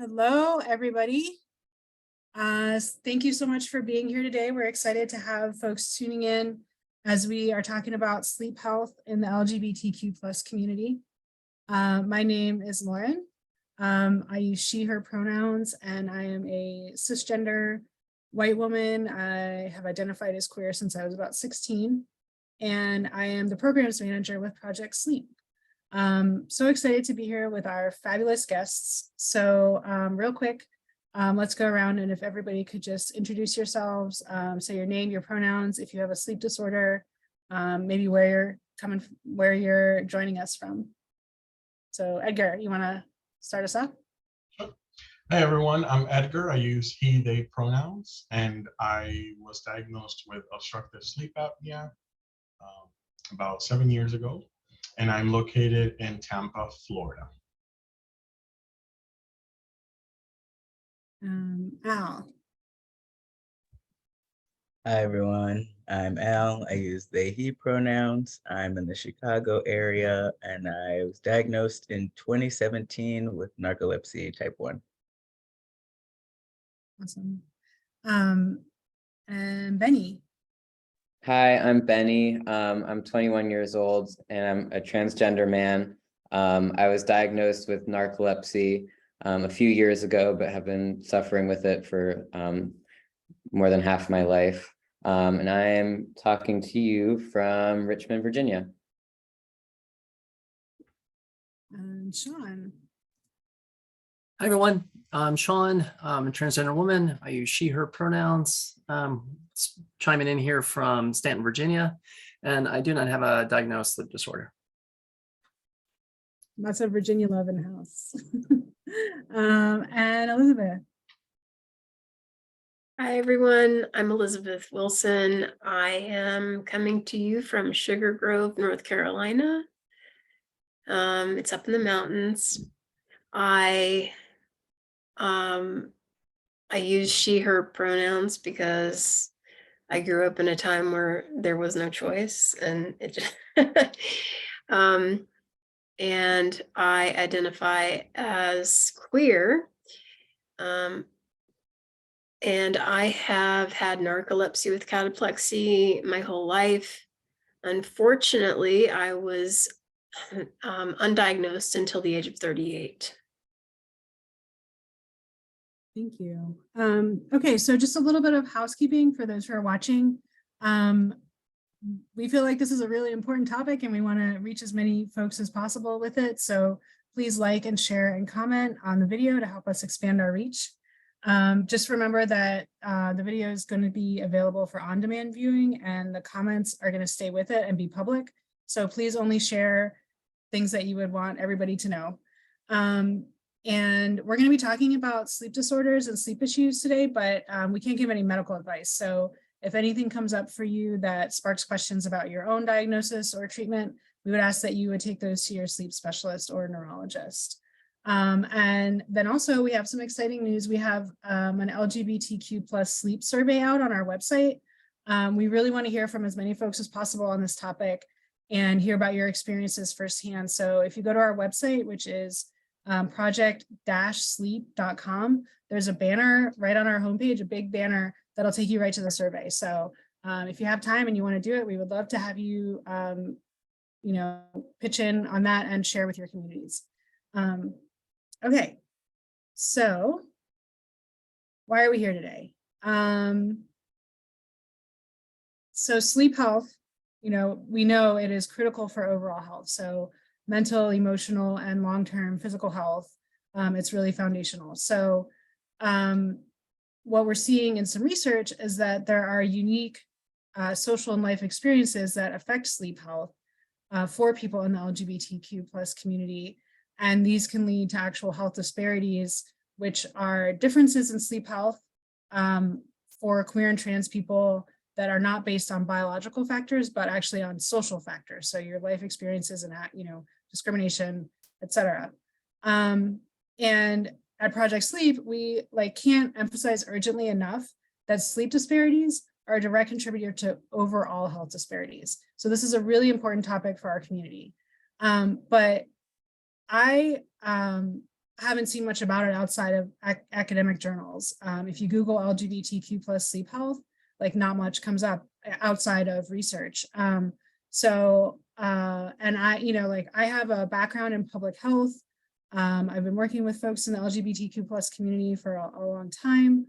Hello, everybody. Thank you so much for being here today. We're excited to have folks tuning in as we are talking about sleep health in the LGBTQ plus community. My name is Lauren. I use she, her pronouns, and I am a cisgender white woman. I have identified as queer since I was about 16, and I am the programs manager with Project Sleep. So excited to be here with our fabulous guests. So real quick, let's go around, and if everybody could just introduce yourselves, say your name, your pronouns, if you have a sleep disorder, maybe where you're joining us from. So Edgar, you want to start us off? Hi everyone, I'm Edgar. I use he, they pronouns, and I was diagnosed with obstructive sleep apnea about 7 years ago, and I'm located in Tampa, Florida. Al. Hi everyone, I'm Al. I use they, he pronouns. I'm in the Chicago area and I was diagnosed in 2017 with narcolepsy type 1. Awesome. And Benny. Hi, I'm Benny. I'm 21 years old and I'm a transgender man. I was diagnosed with narcolepsy a few years ago, but have been suffering with it for more than half my life. And I am talking to you from Richmond, Virginia. And Sean. Hi everyone, I'm Sean. I'm a transgender woman. I use she, her pronouns. Chiming in here from Stanton, Virginia, and I do not have a diagnosed sleep disorder. Lots of Virginia love in the house. And Elizabeth. Hi everyone, I'm Elizabeth Wilson. I am coming to you from Sugar Grove, North Carolina. It's up in the mountains. I use she, her pronouns because I grew up in a time where there was no choice, and it just and I identify as queer. And I have had narcolepsy with cataplexy my whole life. Unfortunately, I was undiagnosed until the age of 38. Thank you. Okay, so just a little bit of housekeeping for those who are watching. We feel like this is a really important topic and we want to reach as many folks as possible with it. So please like and share and comment on the video to help us expand our reach. Just remember that the video is going to be available for on-demand viewing and the comments are going to stay with it and be public. So please only share things that you would want everybody to know. And we're going to be talking about sleep disorders and sleep issues today, but we can't give any medical advice. So if anything comes up for you that sparks questions about your own diagnosis or treatment, we would ask that you would take those to your sleep specialist or neurologist. And then also we have some exciting news. We have an LGBTQ plus sleep survey out on our website. We really want to hear from as many folks as possible on this topic and hear about your experiences firsthand. So if you go to our website, which is project-sleep.com, there's a banner right on our homepage, a big banner that'll take you right to the survey. So if you have time and you want to do it, we would love to have you, pitch in on that and share with your communities. Okay, so why are we here today? So sleep health, we know it is critical for overall health. So mental, emotional, and long-term physical health, it's really foundational. So what we're seeing in some research is that there are unique social and life experiences that affect sleep health for people in the LGBTQ plus community. And these can lead to actual health disparities, which are differences in sleep health for queer and trans people that are not based on biological factors, but actually on social factors. So your life experiences and, discrimination, etc. And at Project Sleep, we can't emphasize urgently enough that sleep disparities are a direct contributor to overall health disparities. So this is a really important topic for our community. But I haven't seen much about it outside of academic journals. If you Google LGBTQ plus sleep health, like not much comes up outside of research. And I, like I have a background in public health. I've been working with folks in the LGBTQ plus community for a long time.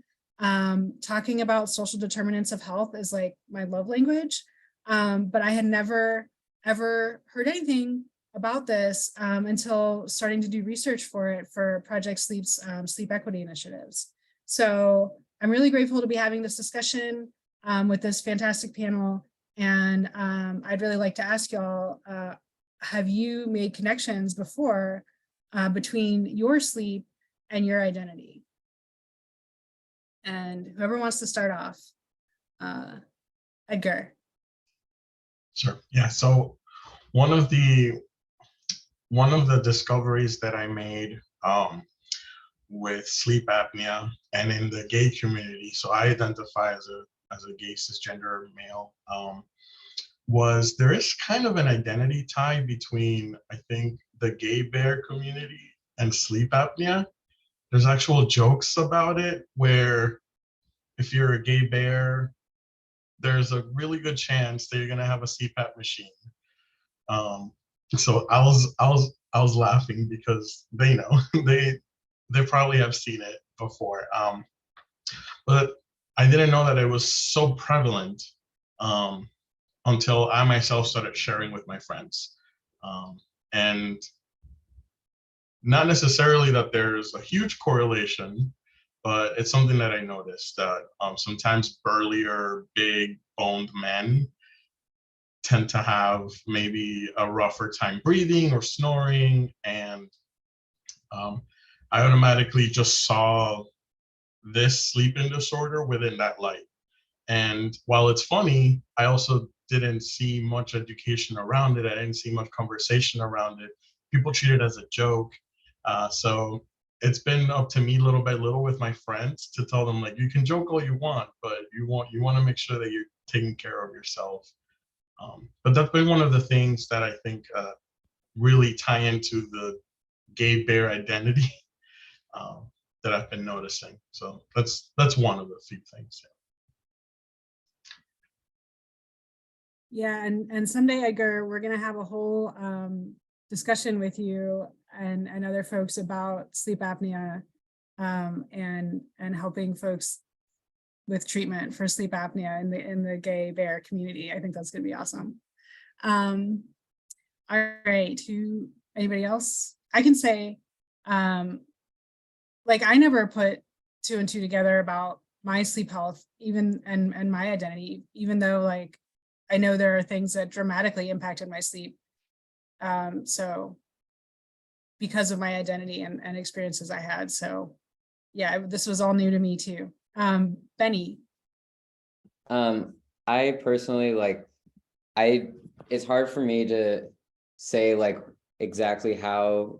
Talking about social determinants of health is like my love language. But I had never, ever heard anything about this until starting to do research for it for Project Sleep's sleep equity initiatives. So I'm really grateful to be having this discussion with this fantastic panel. And I'd really like to ask y'all, have you made connections before between your sleep and your identity? And whoever wants to start off, Edgar. Sure. Yeah. So one of the discoveries that I made with sleep apnea and in the gay community, so I identify as a gay cisgender male, was there is kind of an identity tie between, I think, the gay bear community and sleep apnea. There's actual jokes about it where if you're a gay bear, there's a really good chance that you're gonna have a CPAP machine. So I was laughing because they know they probably have seen it before. But I didn't know that it was so prevalent until I myself started sharing with my friends. And not necessarily that there's a huge correlation, but it's something that I noticed that sometimes burlier, big boned men tend to have maybe a rougher time breathing or snoring. And I automatically just saw this sleeping disorder within that light. And while it's funny, I also didn't see much education around it. I didn't see much conversation around it. People treat it as a joke. So it's been up to me little by little with my friends to tell them, like, you can joke all you want, but you want to make sure that you're taking care of yourself. But that's been one of the things that I think really tie into the gay bear identity that I've been noticing. So that's one of the few things. Yeah, and someday, Edgar, we're gonna have a whole discussion with you and other folks about sleep apnea and helping folks with treatment for sleep apnea in the gay bear community. I think that's gonna be awesome. All right, to anybody else? I can say, like, I never put 2 and 2 together about my sleep health, even and my identity, even though, like, I know there are things that dramatically impacted my sleep. So because of my identity and experiences I had. So yeah, this was all new to me too. Benny. I personally it's hard for me to say like exactly how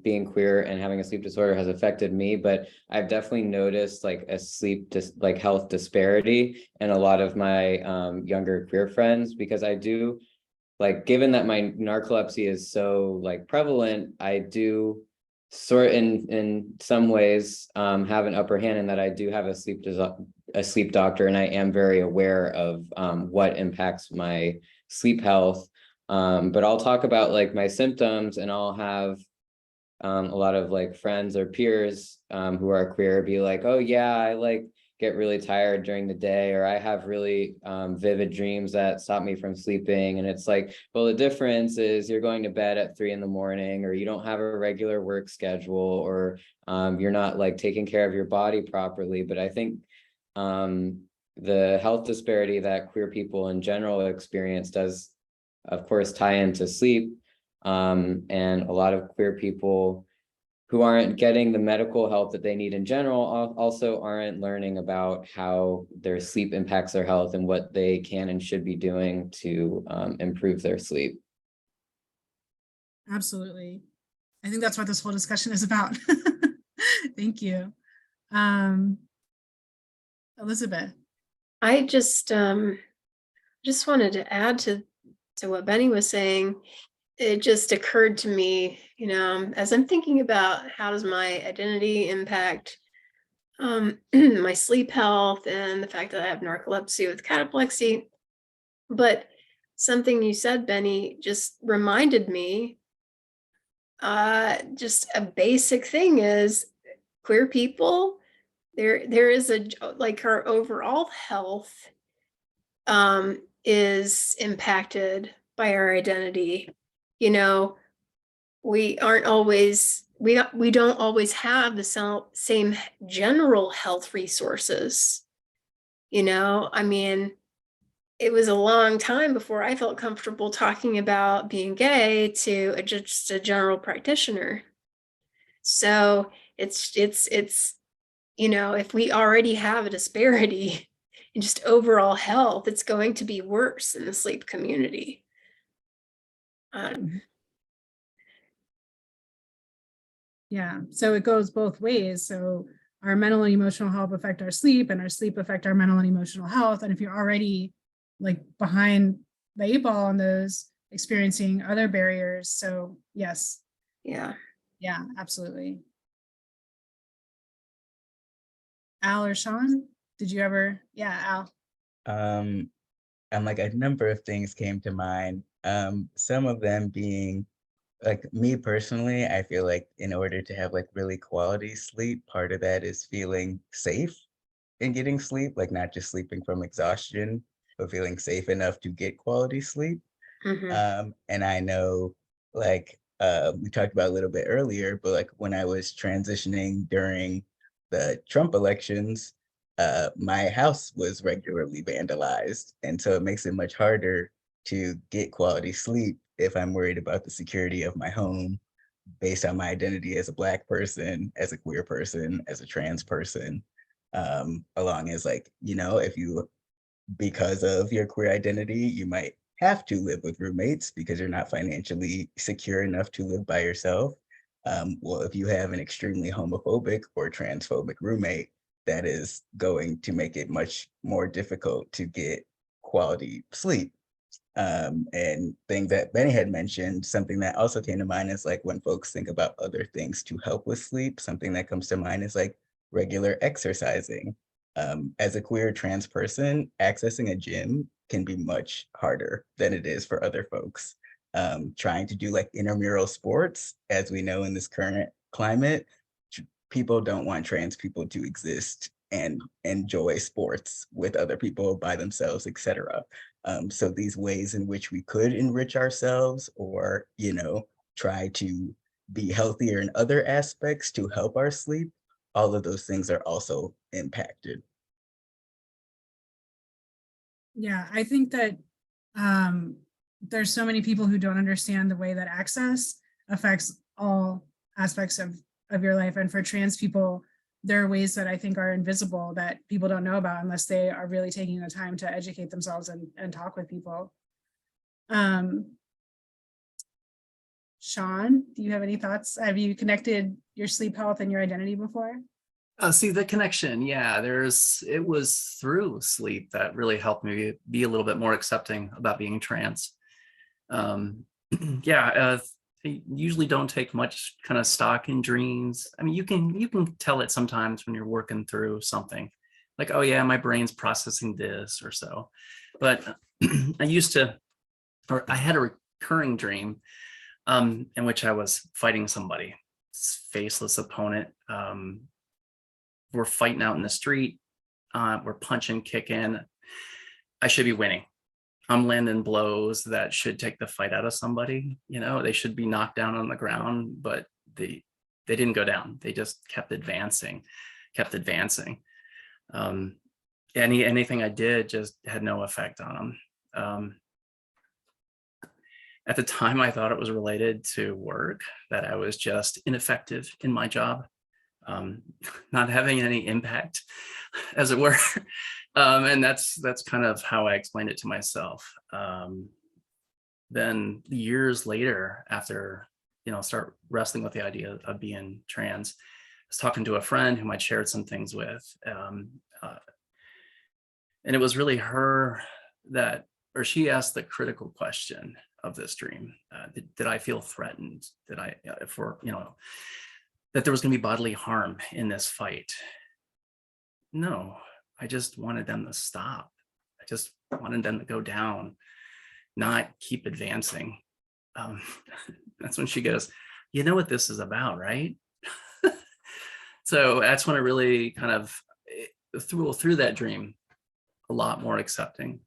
being queer and having a sleep disorder has affected me, but I've definitely noticed like a health disparity in a lot of my younger queer friends, because I do, like, given that my narcolepsy is so like prevalent, I do sort in some ways have an upper hand in that I do have a sleep doctor, and I am very aware of what impacts my sleep health. But I'll talk about like my symptoms, and I'll have a lot of like friends or peers who are queer be like, oh yeah, I like get really tired during the day, or I have really vivid dreams that stop me from sleeping. And it's like, well, the difference is you're going to bed at 3 a.m, or you don't have a regular work schedule, or you're not like taking care of your body properly. But I think the health disparity that queer people in general experience does, of course, tie into sleep. And a lot of queer people who aren't getting the medical help that they need in general also aren't learning about how their sleep impacts their health and what they can and should be doing to improve their sleep. Absolutely. I think that's what this whole discussion is about. Thank you. Elizabeth. I just wanted to add to what Benny was saying. it just occurred to me, as I'm thinking about how does my identity impact my sleep health and the fact that I have narcolepsy with cataplexy. But something you said, Benny, just reminded me, just a basic thing is queer people, there is like our overall health is impacted by our identity. We aren't always, we don't always have the same general health resources. I mean, it was a long time before I felt comfortable talking about being gay to just a general practitioner. So it's if we already have a disparity in just overall health, it's going to be worse in the sleep community. Yeah, so it goes both ways. So our mental and emotional health affect our sleep, and our sleep affect our mental and emotional health. And if you're already like behind the 8 ball on those, experiencing other barriers. So yes. Yeah, absolutely. Al or Sean, did you ever? Yeah, Al. And like a number of things came to mind. Some of them being like me personally, I feel like in order to have like really quality sleep, part of that is feeling safe in getting sleep, like not just sleeping from exhaustion, but feeling safe enough to get quality sleep. And I know like we talked about a little bit earlier, but like when I was transitioning during the Trump elections, my house was regularly vandalized. And so it makes it much harder to get quality sleep if I'm worried about the security of my home based on my identity as a Black person, as a queer person, as a trans person, along as like, if you, because of your queer identity, you might have to live with roommates because you're not financially secure enough to live by yourself. Well, if you have an extremely homophobic or transphobic roommate, that is going to make it much more difficult to get quality sleep. And things that Benny had mentioned, something that also came to mind is like when folks think about other things to help with sleep, something that comes to mind is like regular exercising. As a queer trans person, accessing a gym can be much harder than it is for other folks. Trying to do like intramural sports, as we know in this current climate, people don't want trans people to exist and enjoy sports with other people by themselves, etc. So these ways in which we could enrich ourselves or, try to be healthier in other aspects to help our sleep, all of those things are also impacted. Yeah, I think that there's so many people who don't understand the way that access affects all aspects of your life. And for trans people, there are ways that I think are invisible that people don't know about unless they are really taking the time to educate themselves and talk with people. Sean, do you have any thoughts? Have you connected your sleep health and your identity before? See the connection. Yeah, it was through sleep that really helped me be a little bit more accepting about being trans. I usually don't take much kind of stock in dreams. I mean, you can tell it sometimes when you're working through something like, oh yeah, my brain's processing this or so. But I had a recurring dream in which I was fighting somebody, faceless opponent. We're fighting out in the street. We're punching, kicking. I should be winning. I'm landing blows that should take the fight out of somebody. They should be knocked down on the ground, but they didn't go down. They just kept advancing. Anything I did just had no effect on them. At the time, I thought it was related to work, that I was just ineffective in my job. Not having any impact, as it were. And that's kind of how I explained it to myself. Then years later, after, start wrestling with the idea of being trans, I was talking to a friend whom I shared some things with. And it was really her she asked the critical question of this dream? Did I feel threatened? Did I, that there was going to be bodily harm in this fight? No, I just wanted them to stop. I just wanted them to go down, not keep advancing. That's when she goes, you know what this is about, right? So that's when I really kind of through that dream, a lot more accepting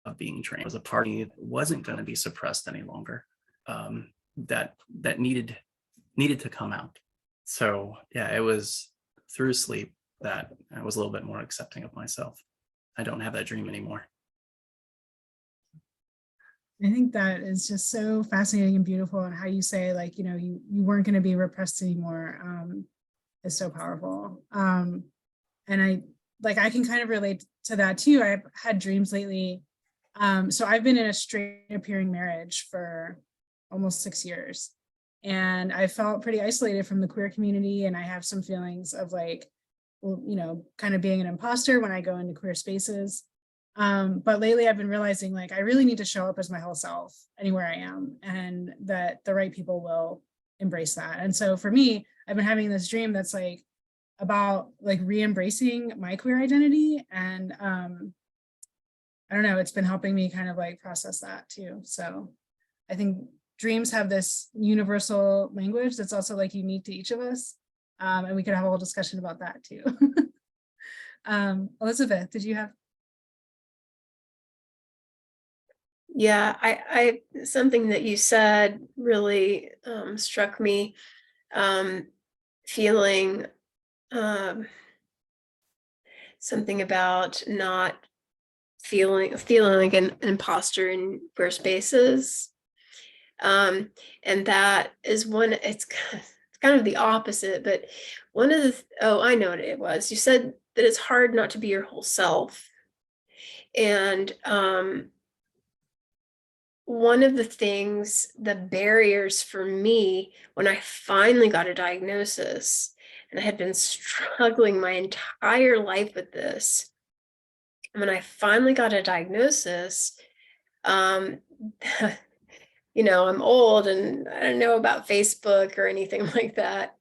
of being trained. It was a part of me that wasn't going to be suppressed any longer. That needed to come out. So yeah, it was through sleep that I was a little bit more accepting of myself. I don't have that dream anymore. I think that is just so fascinating and beautiful, and how you say, like, you weren't going to be repressed anymore, is so powerful. And I can kind of relate to that too. I've had dreams lately. So I've been in a straight appearing marriage for almost 6 years, and I felt pretty isolated from the queer community. And I have some feelings of like, well, kind of being an imposter when I go into queer spaces. But lately I've been realizing, like, I really need to show up as my whole self anywhere I am, and that the right people will embrace that. And so for me, I've been having this dream that's like about like re-embracing my queer identity. And I don't know, it's been helping me kind of like process that too. So I think dreams have this universal language that's also like unique to each of us. And we could have a whole discussion about that too. Elizabeth, did you have? Yeah, I something that you said really struck me, feeling something about not feeling like an imposter in queer spaces. And that is it's kind of the opposite, but one of the, I know what it was. You said that it's hard not to be your whole self. And one of the things, the barriers for me when I finally got a diagnosis, and I had been struggling my entire life with this, when I finally got a diagnosis, I'm old and I don't know about Facebook or anything like that,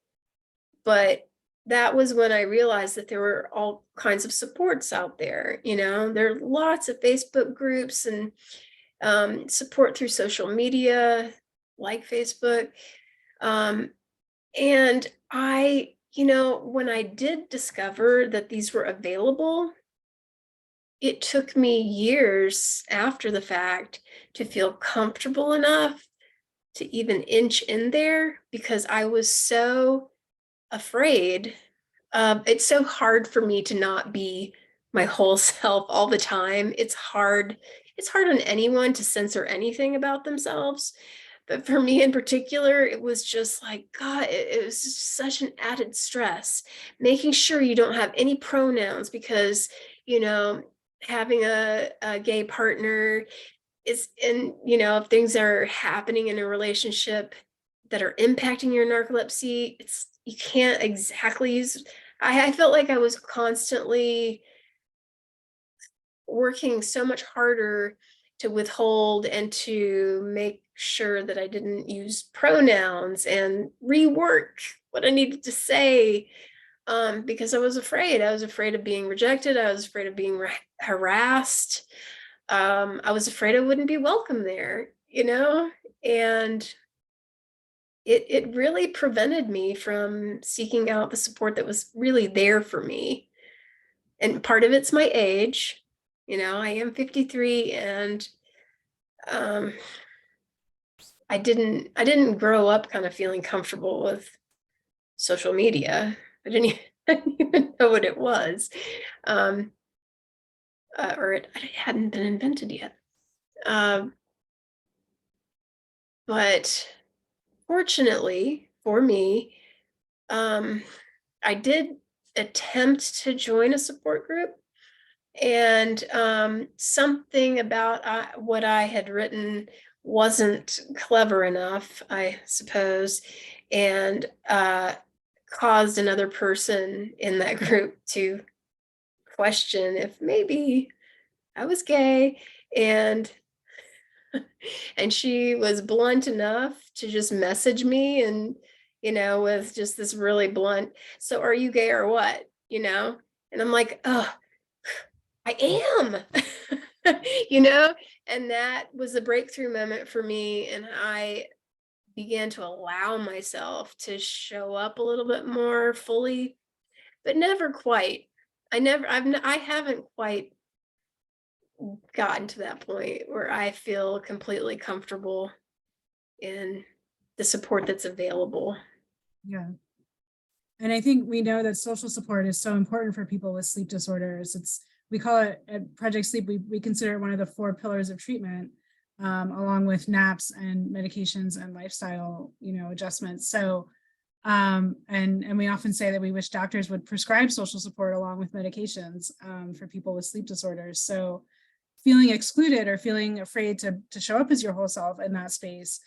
but that was when I realized that there were all kinds of supports out there. There are lots of Facebook groups and support through social media like Facebook. And I, when I did discover that these were available, it took me years after the fact to feel comfortable enough to even inch in there, because I was so afraid. It's so hard for me to not be my whole self all the time. It's hard on anyone to censor anything about themselves. But for me in particular, it was just like, God, it was just such an added stress, making sure you don't have any pronouns, because, having a gay partner is, and, if things are happening in a relationship that are impacting your narcolepsy, you can't exactly use, I felt like I was constantly working so much harder to withhold and to make sure that I didn't use pronouns and rework what I needed to say, because I was afraid. I was afraid of being rejected. I was afraid of being harassed. I was afraid I wouldn't be welcome there, and it really prevented me from seeking out the support that was really there for me. And part of it's my age. I am 53, and I didn't grow up kind of feeling comfortable with social media. I didn't even know what it was, or it hadn't been invented yet. But fortunately for me, I did attempt to join a support group, and something about what I had written wasn't clever enough, I suppose, and caused another person in that group to question if maybe I was gay. And and she was blunt enough to just message me and, with just this really blunt, so are you gay or what? And I'm like, oh, I am, and that was a breakthrough moment for me. And I began to allow myself to show up a little bit more fully, but never quite. I haven't quite gotten to that point where I feel completely comfortable in the support that's available. Yeah. And I think we know that social support is so important for people with sleep disorders. We call it at Project Sleep, we consider it one of the 4 pillars of treatment, along with naps and medications and lifestyle, adjustments. So, and we often say that we wish doctors would prescribe social support along with medications for people with sleep disorders. So feeling excluded or feeling afraid to show up as your whole self in that space.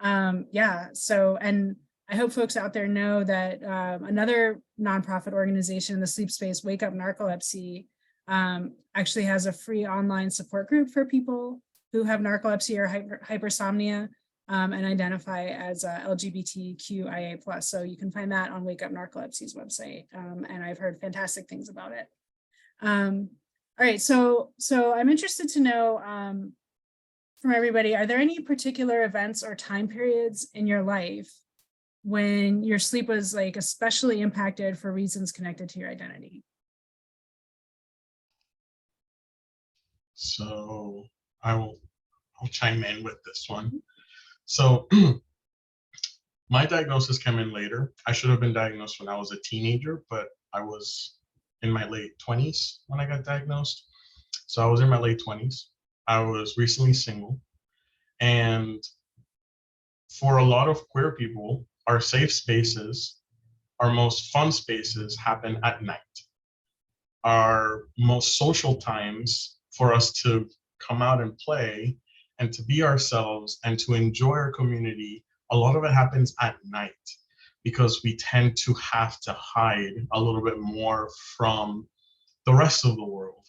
Yeah. So, and I hope folks out there know that another nonprofit organization in the sleep space, Wake Up Narcolepsy, actually has a free online support group for people who have narcolepsy or hypersomnia and identify as LGBTQIA+. So you can find that on Wake Up Narcolepsy's website. And I've heard fantastic things about it. All right, so I'm interested to know from everybody, are there any particular events or time periods in your life when your sleep was like especially impacted for reasons connected to your identity? So I'll chime in with this one. So my diagnosis came in later. I should have been diagnosed when I was a teenager, but I was in my late 20s when I got diagnosed. So I was in my late 20s. I was recently single. And for a lot of queer people, our safe spaces, our most fun spaces happen at night. Our most social times for us to come out and play and to be ourselves and to enjoy our community, a lot of it happens at night because we tend to have to hide a little bit more from the rest of the world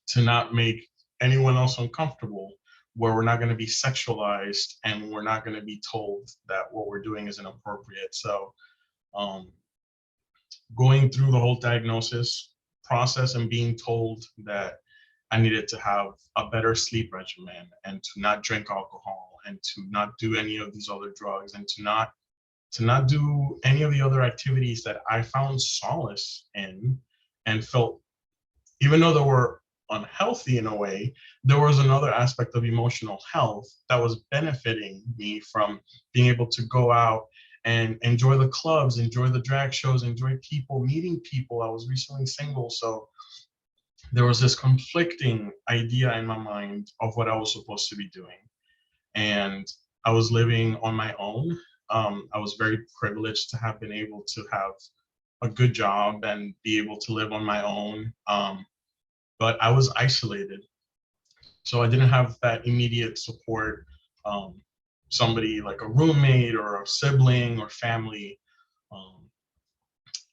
to not make anyone else uncomfortable, where we're not going to be sexualized and we're not going to be told that what we're doing is inappropriate. So going through the whole diagnosis process and being told that I needed to have a better sleep regimen and to not drink alcohol and to not do any of these other drugs and to not do any of the other activities that I found solace in and felt, even though they were unhealthy in a way, there was another aspect of emotional health that was benefiting me from being able to go out and enjoy the clubs, enjoy the drag shows, enjoy people, meeting people. I was recently single, so there was this conflicting idea in my mind of what I was supposed to be doing. And I was living on my own. I was very privileged to have been able to have a good job and be able to live on my own. But I was isolated. So I didn't have that immediate support, somebody like a roommate or a sibling or family.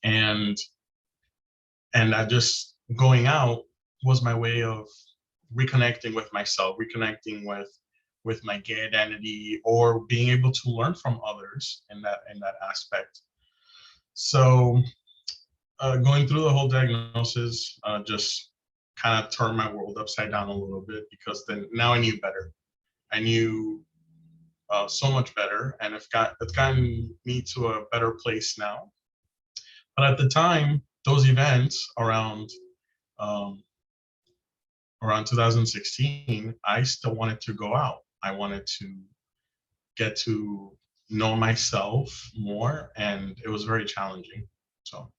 And I just, going out was my way of reconnecting with myself, reconnecting with my gay identity, or being able to learn from others in that aspect. So going through the whole diagnosis just kind of turned my world upside down a little bit, because then now I knew better. I knew so much better, and it's gotten me to a better place now. But at the time, those events around 2016, I still wanted to go out. I wanted to get to know myself more, and it was very challenging. So.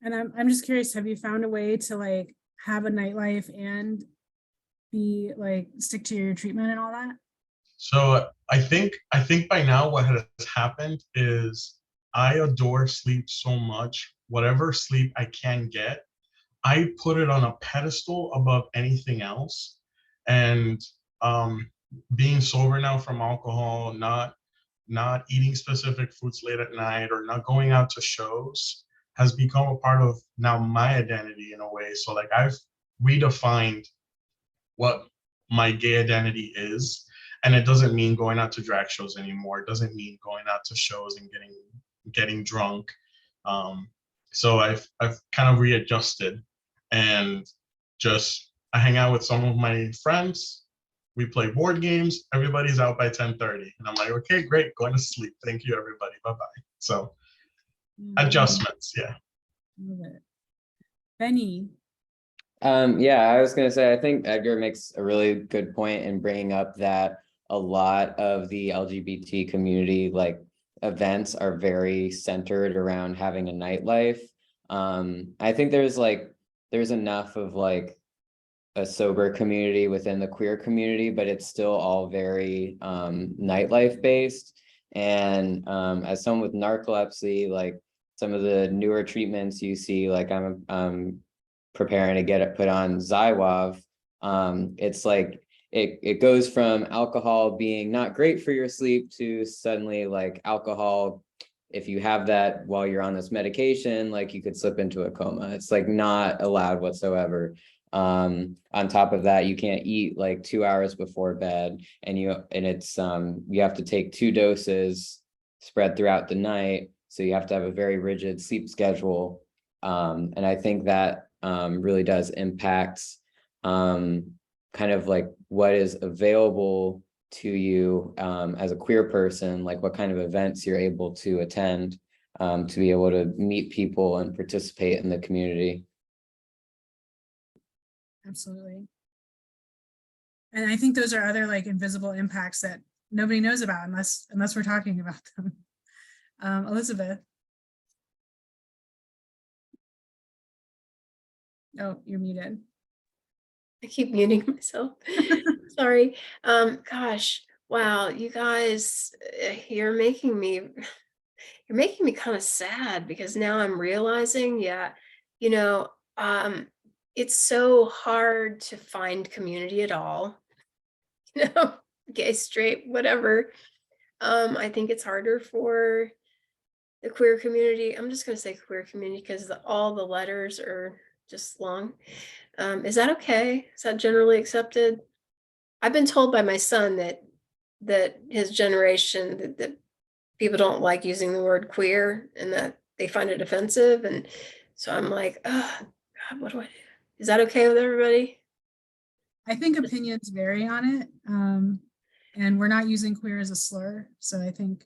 And I'm just curious, have you found a way to like have a nightlife and be like stick to your treatment and all that? So I think by now what has happened is I adore sleep so much. Whatever sleep I can get, I put it on a pedestal above anything else. And being sober now from alcohol, not eating specific foods late at night, or not going out to shows, has become a part of now my identity in a way. So like I've redefined what my gay identity is. And it doesn't mean going out to drag shows anymore. It doesn't mean going out to shows and getting drunk. So I've kind of readjusted and just I hang out with some of my friends. We play board games. Everybody's out by 10:30. And I'm like, okay, great, going to sleep. Thank you, everybody. Bye-bye. So adjustments, yeah. Love it. Benny. Yeah, I was gonna say, I think Edgar makes a really good point in bringing up that a lot of the LGBT community like events are very centered around having a nightlife. I think there's enough of like a sober community within the queer community, but it's still all very nightlife based. And as someone with narcolepsy, like some of the newer treatments you see, like I'm preparing to get it put on Xywav, it's like it goes from alcohol being not great for your sleep to suddenly like alcohol, if you have that while you're on this medication, like you could slip into a coma. It's like not allowed whatsoever. On top of that, you can't eat like 2 hours before bed, and it's you have to take 2 doses spread throughout the night, so you have to have a very rigid sleep schedule. And I think that really does impact kind of like what is available to you as a queer person, like what kind of events you're able to attend to be able to meet people and participate in the community. Absolutely. And I think those are other like invisible impacts that nobody knows about unless we're talking about them. Elizabeth. Oh, you're muted. I keep muting myself. Sorry. Gosh, wow, you guys, you're making me kind of sad, because now I'm realizing, yeah, you know, it's so hard to find community at all. You know, gay, straight, whatever. I think it's harder for the queer community. I'm just gonna say queer community because all the letters are just long. Is that okay? Is that generally accepted? I've been told by my son that his generation that people don't like using the word queer and that they find it offensive. And so I'm like, oh God, what do I do? Is that okay with everybody? I think opinions vary on it. And we're not using queer as a slur. So I think.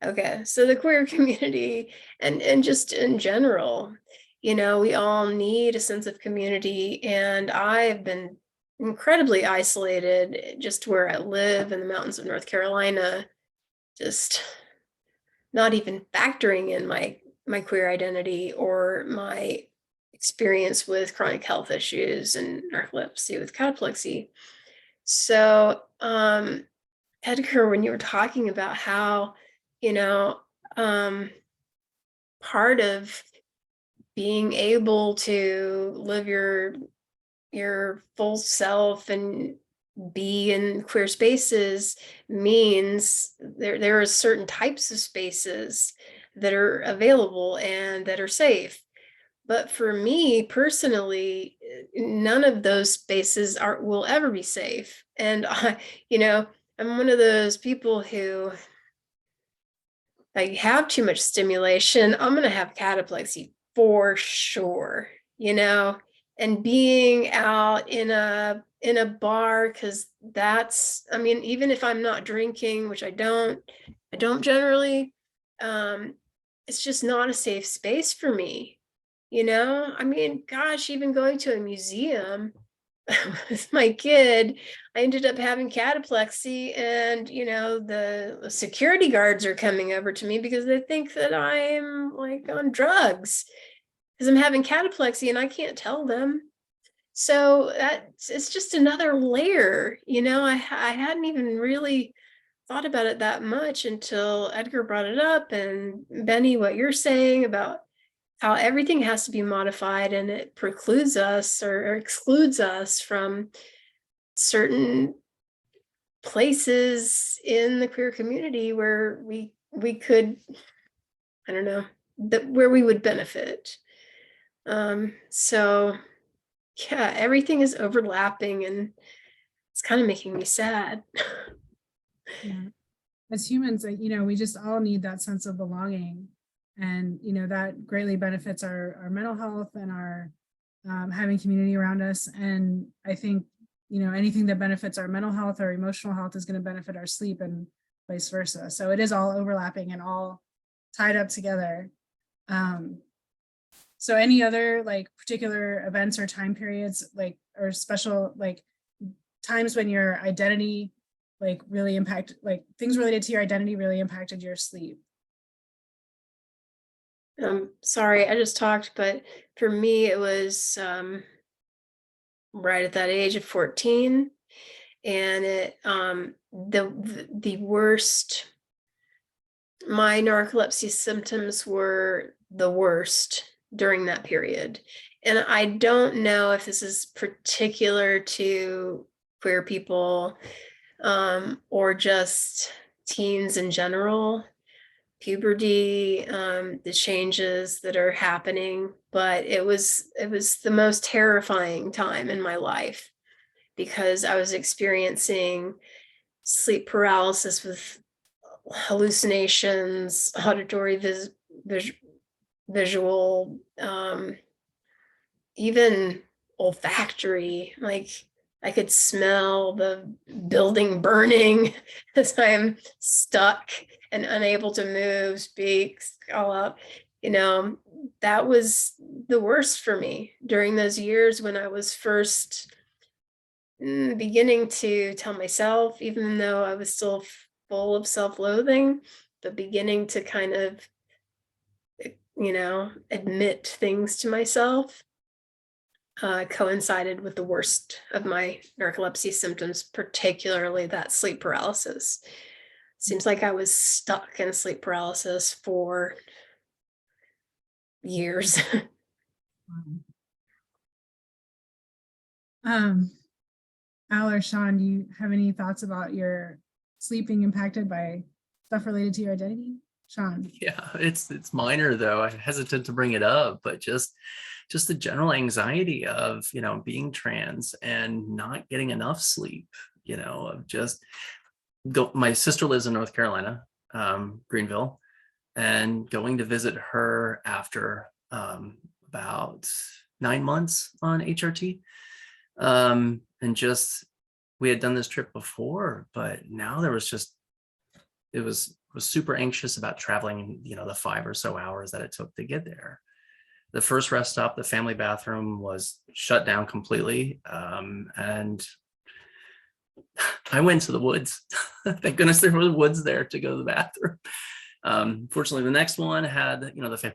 Okay, so the queer community and just in general, you know, we all need a sense of community. And I've been incredibly isolated just where I live in the mountains of North Carolina, just not even factoring in my queer identity or my experience with chronic health issues and narcolepsy with cataplexy. So, Edgar, when you were talking about how, you know, part of being able to live your full self and be in queer spaces means there are certain types of spaces that are available and that are safe. But for me personally, none of those spaces will ever be safe. And you know, I'm one of those people who, like, have too much stimulation, I'm gonna have cataplexy for sure, you know. And being out in a bar, because that's, I mean, even if I'm not drinking, which I don't generally, it's just not a safe space for me, you know. I mean, gosh, even going to a museum with my kid, I ended up having cataplexy, and you know, the security guards are coming over to me because they think that I'm like on drugs because I'm having cataplexy and I can't tell them. So it's just another layer, you know. I hadn't even really thought about it that much until Edgar brought it up, and Benny, what you're saying about how everything has to be modified and it precludes us or excludes us from certain places in the queer community where we could, I don't know, where we would benefit. So yeah, everything is overlapping and it's kind of making me sad. Yeah. As humans, you know, we just all need that sense of belonging, and you know that greatly benefits our mental health and our having community around us. And I think, you know, anything that benefits our mental health or emotional health is going to benefit our sleep, and vice versa. So it is all overlapping and all tied up together. So any other like particular events or time periods, like, or special like times when your identity like really like things related to your identity really impacted your sleep? Sorry, I just talked, but for me, it was right at that age of 14. And it the worst, my narcolepsy symptoms were the worst during that period. And I don't know if this is particular to queer people or just teens in general, puberty, the changes that are happening, but it was the most terrifying time in my life because I was experiencing sleep paralysis with hallucinations, auditory, visual, even olfactory. Like I could smell the building burning as I'm stuck and unable to move, speak, call out. You know, that was the worst for me during those years when I was first beginning to tell myself, even though I was still full of self-loathing, but beginning to kind of, you know, admit things to myself, coincided with the worst of my narcolepsy symptoms, particularly that sleep paralysis. Seems like I was stuck in sleep paralysis for years. Al or Sean, do you have any thoughts about your sleep being impacted by stuff related to your identity? Sean? Yeah, it's minor though. I hesitate to bring it up, but just the general anxiety of, you know, being trans and not getting enough sleep, you know, of just my sister lives in North Carolina, Greenville, and going to visit her after about 9 months on HRT. And just, we had done this trip before, but now there was just, it was super anxious about traveling, you know, the 5 or so hours that it took to get there. The first rest stop, the family bathroom, was shut down completely. And I went to the woods. Thank goodness there were woods there to go to the bathroom. Fortunately, the next one had, you know, the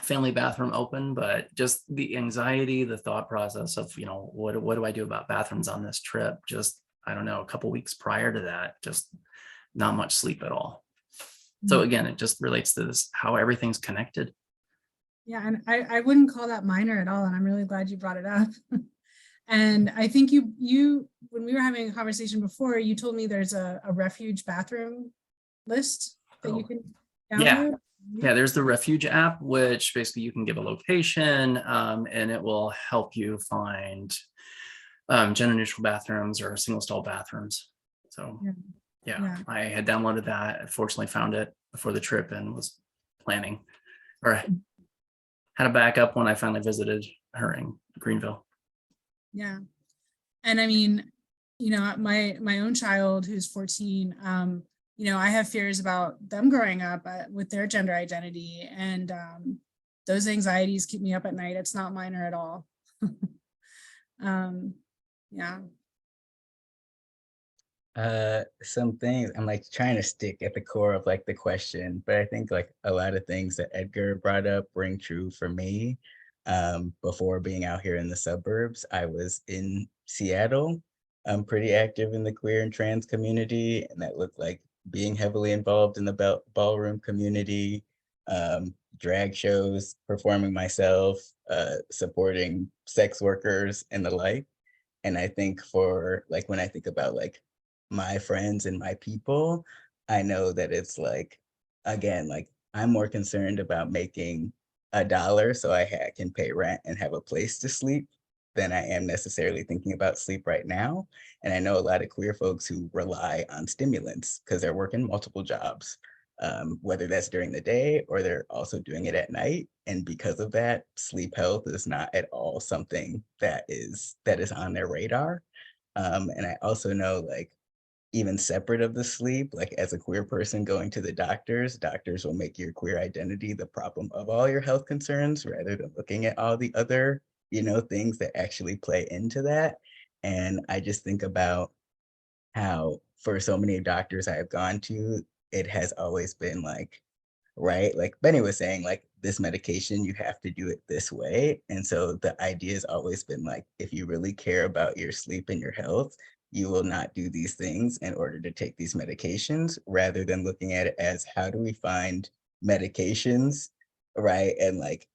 family bathroom open, but just the anxiety, the thought process of, you know, what do I do about bathrooms on this trip? Just, I don't know, a couple weeks prior to that, just not much sleep at all. So again, it just relates to this, how everything's connected. Yeah, and I wouldn't call that minor at all, and I'm really glad you brought it up. And I think you when we were having a conversation before, you told me there's a refuge bathroom list that you can download. Yeah, there's the Refuge app, which basically you can give a location and it will help you find gender neutral bathrooms or single stall bathrooms. So yeah, I had downloaded that. I fortunately found it before the trip and was planning, or had a backup when I finally visited her in Greenville. Yeah. And I mean, you know, my own child who's 14, you know, I have fears about them growing up with their gender identity, and those anxieties keep me up at night. It's not minor at all. Yeah. Some things I'm like trying to stick at the core of like the question, but I think like a lot of things that Edgar brought up ring true for me. Before being out here in the suburbs, I was in Seattle. I'm pretty active in the queer and trans community, and that looked like being heavily involved in the ballroom community, drag shows, performing myself, supporting sex workers and the like. And I think for like, when I think about like my friends and my people, I know that it's like, again, like I'm more concerned about making $1 so I can pay rent and have a place to sleep than I am necessarily thinking about sleep right now. And I know a lot of queer folks who rely on stimulants because they're working multiple jobs, whether that's during the day or they're also doing it at night. And because of that, sleep health is not at all something that is on their radar. And I also know, like, even separate of the sleep, like as a queer person going to the doctors will make your queer identity the problem of all your health concerns rather than looking at all the other, things that actually play into that. And I just think about how for so many doctors I have gone to, it has always been like, right? Like Benny was saying, like this medication, you have to do it this way. And so the idea has always been like, if you really care about your sleep and your health, you will not do these things in order to take these medications, rather than looking at it as how do we find medications, right? And like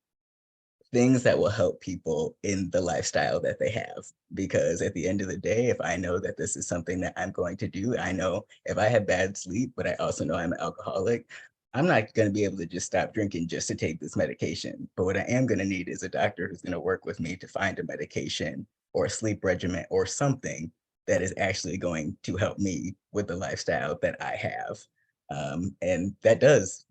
things that will help people in the lifestyle that they have. Because at the end of the day, if I know that this is something that I'm going to do, I know if I have bad sleep, but I also know I'm an alcoholic, I'm not going to be able to just stop drinking just to take this medication. But what I am going to need is a doctor who's going to work with me to find a medication or a sleep regimen or something that is actually going to help me with the lifestyle that I have. And that does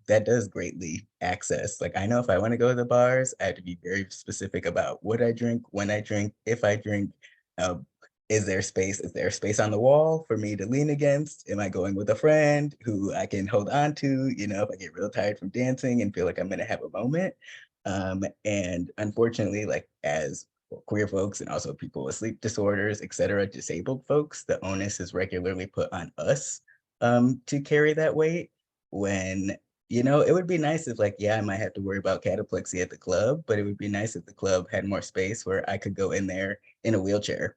greatly access. Like I know if I want to go to the bars, I have to be very specific about what I drink, when I drink, if I drink. Uh, is there space? Is there space on the wall for me to lean against? Am I going with a friend who I can hold on to? If I get real tired from dancing and feel like I'm gonna have a moment. And unfortunately, like as queer folks and also people with sleep disorders, et cetera, disabled folks, the onus is regularly put on us to carry that weight when, it would be nice if like, yeah, I might have to worry about cataplexy at the club, but it would be nice if the club had more space where I could go in there in a wheelchair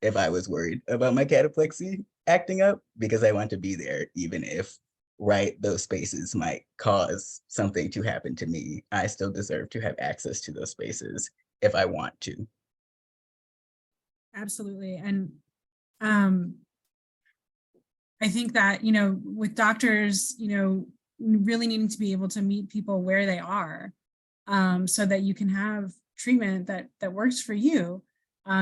if I was worried about my cataplexy acting up, because I want to be there, even if, right, those spaces might cause something to happen to me. I still deserve to have access to those spaces if I want to. Absolutely. And I think that, with doctors, really needing to be able to meet people where they are, so that you can have treatment that works for you,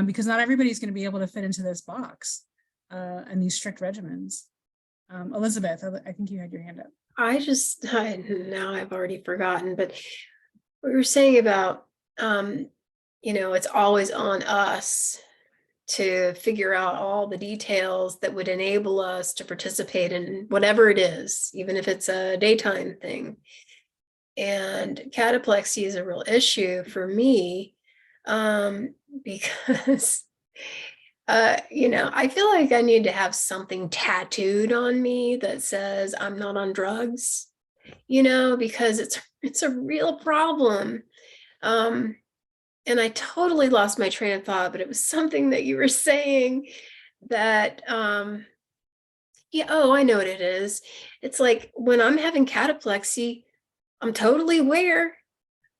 because not everybody's going to be able to fit into this box and these strict regimens. Elizabeth, I think you had your hand up. Now I've already forgotten, but we were saying about, it's always on us to figure out all the details that would enable us to participate in whatever it is, even if it's a daytime thing. And cataplexy is a real issue for me, because I feel like I need to have something tattooed on me that says I'm not on drugs, because it's a real problem. And I totally lost my train of thought, but it was something that you were saying that, yeah, oh, I know what it is. It's like when I'm having cataplexy, I'm totally aware.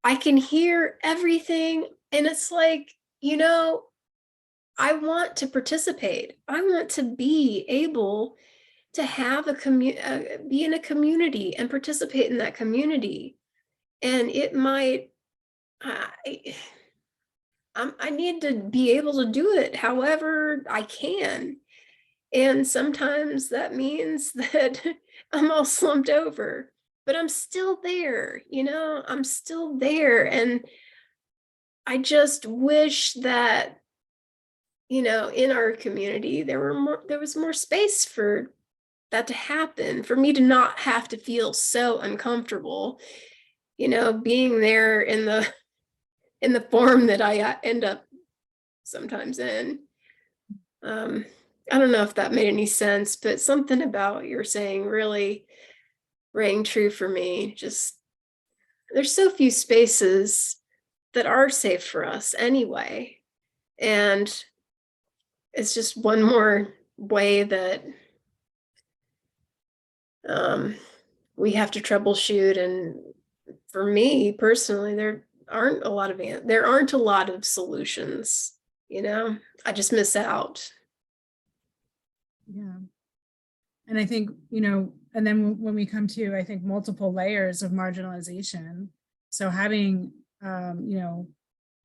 I can hear everything. And it's like, I want to participate. I want to be able to have be in a community and participate in that community. And it might, I need to be able to do it however I can. And sometimes that means that I'm all slumped over, but I'm still there, I'm still there. And I just wish that, in our community, there was more space for that to happen, for me to not have to feel so uncomfortable, being there in the form that I end up sometimes in. I don't know if that made any sense, but something about you're saying really rang true for me. Just there's so few spaces that are safe for us anyway. And it's just one more way that we have to troubleshoot. And for me personally, there aren't a lot of solutions, I just miss out. Yeah. And I think, And then when we come to, I think, multiple layers of marginalization, so having, you know,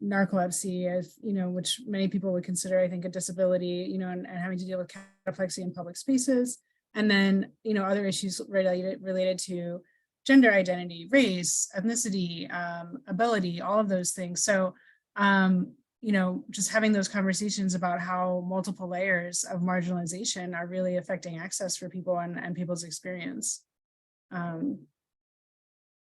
narcolepsy as, you know, which many people would consider, I think, a disability, you know, and having to deal with cataplexy in public spaces. And then, you know, other issues related to gender identity, race, ethnicity, ability, all of those things. So, you know, just having those conversations about how multiple layers of marginalization are really affecting access for people and people's experience.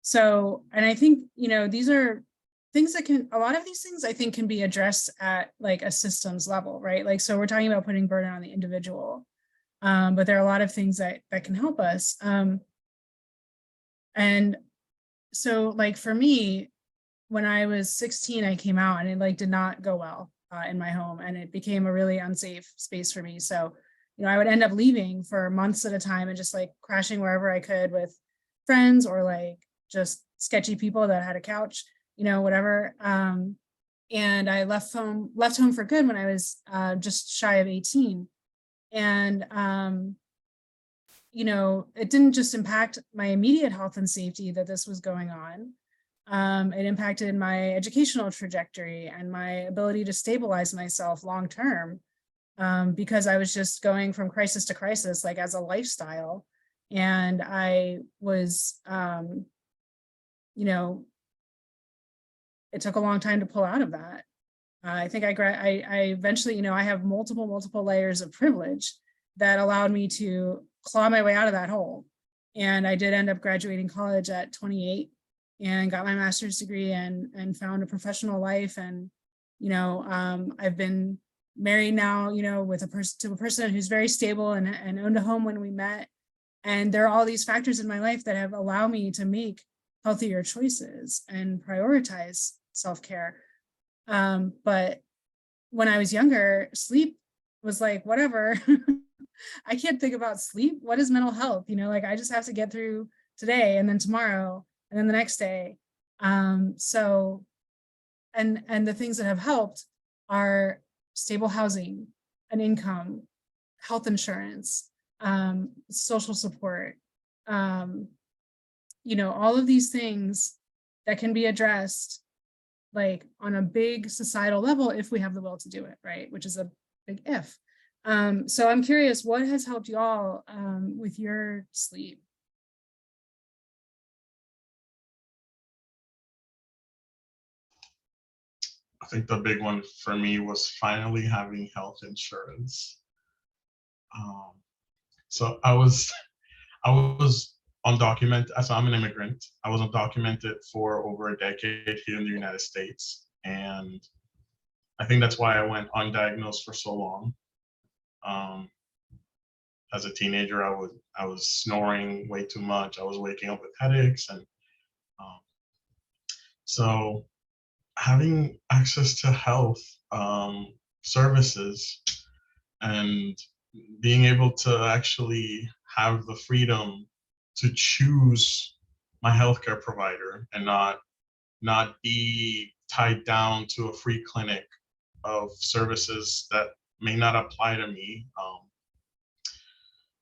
So, and I think, you know, these are things that can, a lot of these things I think can be addressed at like a systems level, right? Like, so we're talking about putting burden on the individual, but there are a lot of things that can help us. And so like for me, when I was 16, I came out and it like did not go well in my home, and it became a really unsafe space for me. So, you know, I would end up leaving for months at a time and just like crashing wherever I could with friends or like just sketchy people that had a couch, you know, whatever. And I left home for good when I was just shy of 18. And you know, it didn't just impact my immediate health and safety that this was going on. It impacted my educational trajectory and my ability to stabilize myself long term, because I was just going from crisis to crisis, like as a lifestyle. And I was, you know, it took a long time to pull out of that. I think I eventually, you know, I have multiple layers of privilege that allowed me to claw my way out of that hole. And I did end up graduating college at 28 and got my master's degree and found a professional life. And, you know, I've been married now, you know, with to a person who's very stable and owned a home when we met. And there are all these factors in my life that have allowed me to make healthier choices and prioritize self-care. But when I was younger, sleep was like, whatever. I can't think about sleep. What is mental health? You know, like I just have to get through today and then tomorrow and then the next day. So, and the things that have helped are stable housing, an income, health insurance, social support, you know, all of these things that can be addressed like on a big societal level if we have the will to do it, right? Which is a big if. So I'm curious, what has helped y'all with your sleep? I think the big one for me was finally having health insurance. So I was undocumented. So I'm an immigrant. I was undocumented for over a decade here in the United States, and I think that's why I went undiagnosed for so long. As a teenager, I was snoring way too much. I was waking up with headaches, and so having access to health services and being able to actually have the freedom to choose my healthcare provider and not be tied down to a free clinic of services that may not apply to me.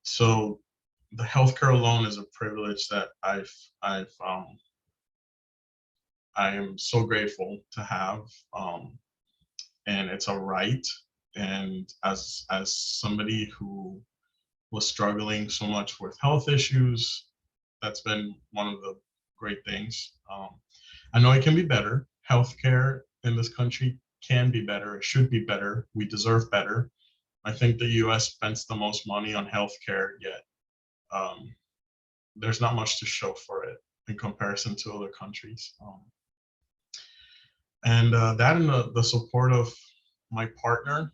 So the healthcare alone is a privilege that I am so grateful to have, and it's a right. And as somebody who was struggling so much with health issues, that's been one of the great things. I know it can be better. Healthcare in this country can be better. It should be better. We deserve better. I think the U.S. spends the most money on healthcare, yet there's not much to show for it in comparison to other countries. And that and the support of my partner,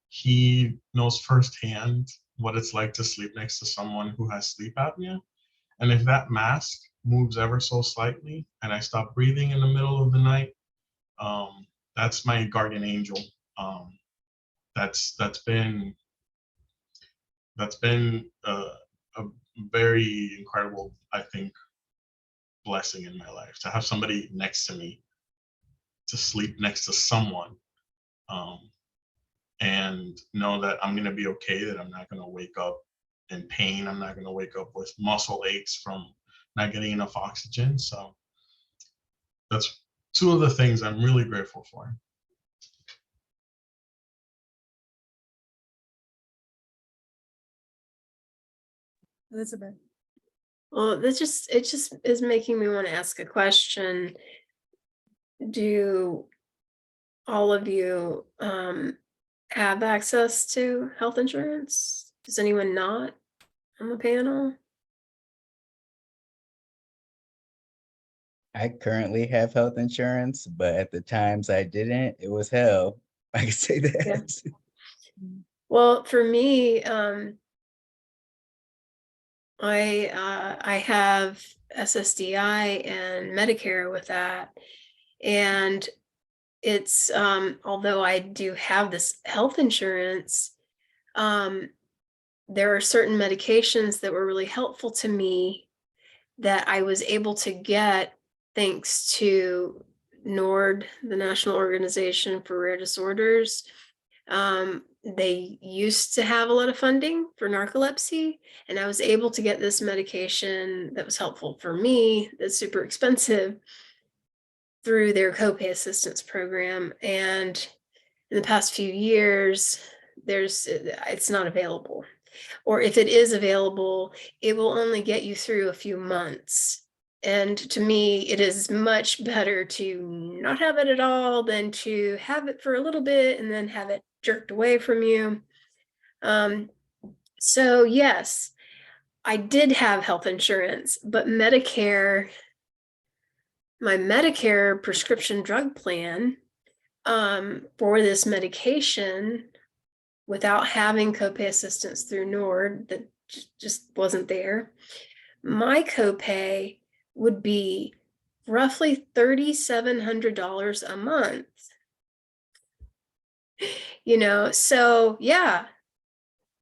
he knows firsthand what it's like to sleep next to someone who has sleep apnea. And if that mask moves ever so slightly and I stop breathing in the middle of the night, that's my guardian angel. That's been a very incredible, I think, blessing in my life to have somebody next to me, to sleep next to someone, and know that I'm gonna be okay, that I'm not gonna wake up in pain. I'm not going to wake up with muscle aches from not getting enough oxygen. So that's two of the things I'm really grateful for. Elizabeth. Well, it just is making me want to ask a question. Do all of you have access to health insurance? Does anyone not on the panel? I currently have health insurance, but at the times I didn't, it was hell. I can say that. Well, for me, I have SSDI and Medicare with that. And it's although I do have this health insurance, there are certain medications that were really helpful to me that I was able to get thanks to NORD, the National Organization for Rare Disorders. They used to have a lot of funding for narcolepsy, and I was able to get this medication that was helpful for me, that's super expensive, through their copay assistance program. And in the past few years, it's not available. Or if it is available, it will only get you through a few months. And to me, it is much better to not have it at all than to have it for a little bit and then have it jerked away from you. So yes, I did have health insurance, but my Medicare prescription drug plan for this medication, without having copay assistance through NORD, that just wasn't there, my copay would be roughly $3,700 a month. So yeah,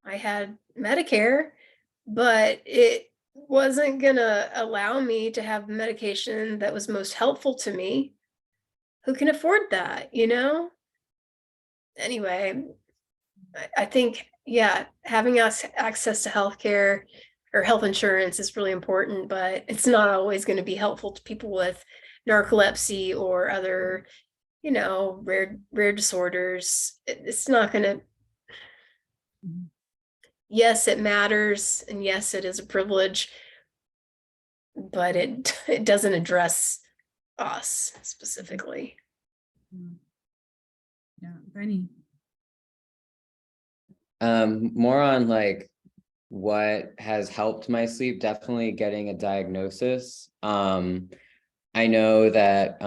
I had Medicare, but it wasn't gonna allow me to have medication that was most helpful to me. Who can afford that, Anyway, I think, yeah, having access to healthcare or health insurance is really important, but it's not always going to be helpful to people with narcolepsy or other, rare disorders. It's not going to. Yes, it matters, and yes, it is a privilege, but it doesn't address us specifically. Yeah, Benny. More on like what has helped my sleep, definitely getting a diagnosis. I know that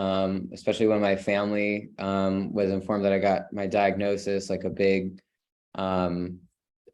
especially when my family was informed that I got my diagnosis, like a big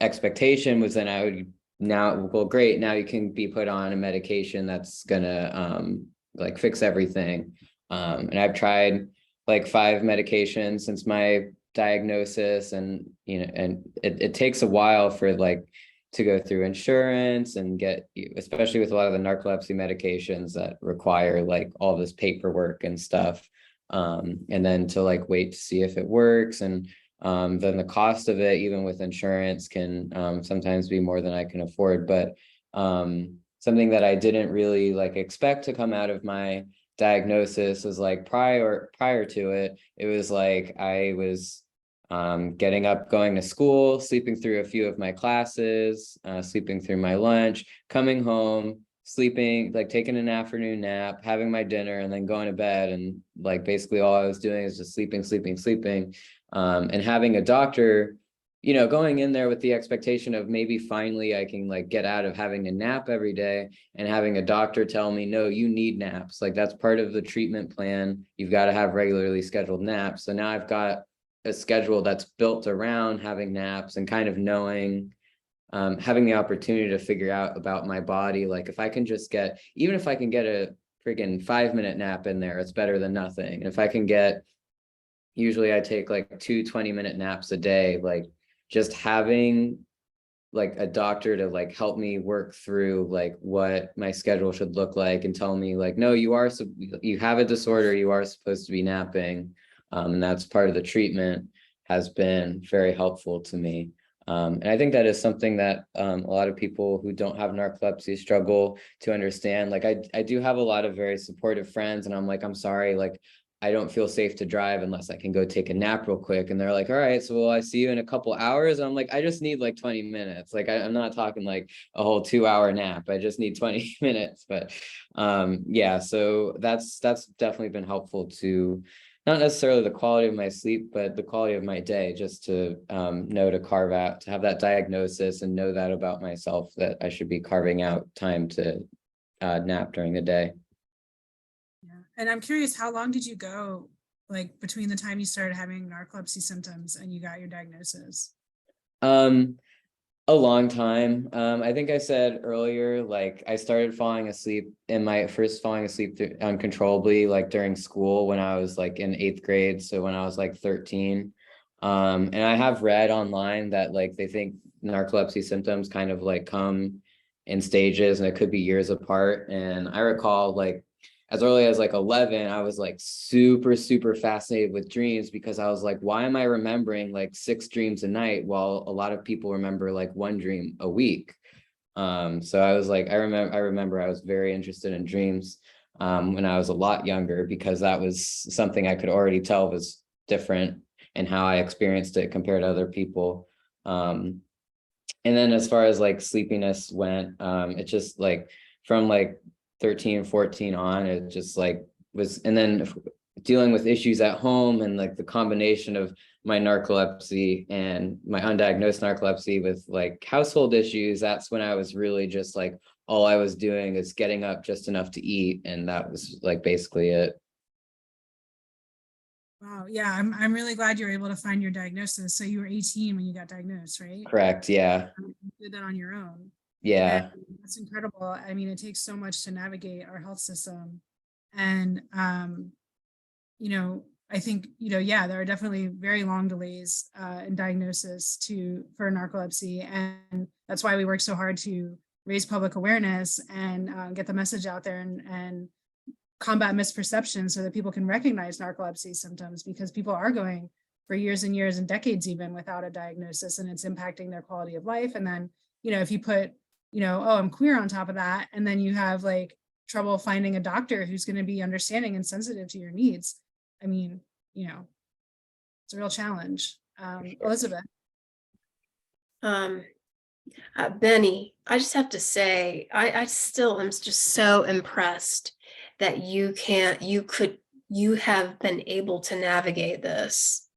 expectation was then I would well, great, now you can be put on a medication that's gonna like fix everything. And I've tried like 5 medications since my diagnosis, and it takes a while for like to go through insurance and get, especially with a lot of the narcolepsy medications that require like all this paperwork and stuff, and then to like wait to see if it works, and then the cost of it, even with insurance, can sometimes be more than I can afford. But something that I didn't really like expect to come out of my diagnosis was like prior to it, it was like I was getting up, going to school, sleeping through a few of my classes, sleeping through my lunch, coming home, sleeping, like taking an afternoon nap, having my dinner, and then going to bed. And like basically all I was doing is just sleeping. And having a doctor, going in there with the expectation of maybe finally I can like get out of having a nap every day, and having a doctor tell me, no, you need naps. Like that's part of the treatment plan. You've got to have regularly scheduled naps. So now I've got a schedule that's built around having naps and kind of knowing, having the opportunity to figure out about my body. Like if I can just even if I can get a freaking 5-minute nap in there, it's better than nothing. And if I can usually I take like 2 20-minute naps a day, like just having like a doctor to like help me work through like what my schedule should look like and tell me like, no, you have a disorder, you are supposed to be napping. And that's part of the treatment, has been very helpful to me. And I think that is something that a lot of people who don't have narcolepsy struggle to understand. Like I do have a lot of very supportive friends, and I'm like, I'm sorry, like I don't feel safe to drive unless I can go take a nap real quick. And they're like, all right, so will I see you in a couple hours? And I'm like, I just need like 20 minutes. Like I'm not talking like a whole 2-hour nap. I just need 20 minutes. But yeah, so that's definitely been helpful to not necessarily the quality of my sleep, but the quality of my day, just to know to carve out, to have that diagnosis and know that about myself, that I should be carving out time to nap during the day. Yeah. And I'm curious, how long did you go, like between the time you started having narcolepsy symptoms and you got your diagnosis? A long time. I think I said earlier, like I started falling asleep uncontrollably, like during school when I was like in 8th grade. So when I was like 13. And I have read online that like they think narcolepsy symptoms kind of like come in stages and it could be years apart. And I recall like as early as like 11, I was like super fascinated with dreams, because I was like, why am I remembering like 6 dreams a night while a lot of people remember like 1 dream a week? So I was like, I remember I was very interested in dreams when I was a lot younger, because that was something I could already tell was different in how I experienced it compared to other people. And then as far as like sleepiness went, it just like from like 13, 14 on, it just like was, and then dealing with issues at home and like the combination of my narcolepsy and my undiagnosed narcolepsy with like household issues, that's when I was really just like, all I was doing is getting up just enough to eat. And that was like basically it. Wow. Yeah. I'm really glad you were able to find your diagnosis. So you were 18 when you got diagnosed, right? Correct. Yeah. You did that on your own. Yeah. And that's incredible. I mean, it takes so much to navigate our health system. And, you know, I think, you know, yeah, there are definitely very long delays in diagnosis for narcolepsy. And that's why we work so hard to raise public awareness and get the message out there and combat misperceptions so that people can recognize narcolepsy symptoms, because people are going for years and years and decades even without a diagnosis, and it's impacting their quality of life. And then, you know, if you put, you know, oh, I'm queer on top of that, and then you have like trouble finding a doctor who's going to be understanding and sensitive to your needs, I mean, you know, it's a real challenge. Elizabeth. Benny, I just have to say, I still am just so impressed that you have been able to navigate this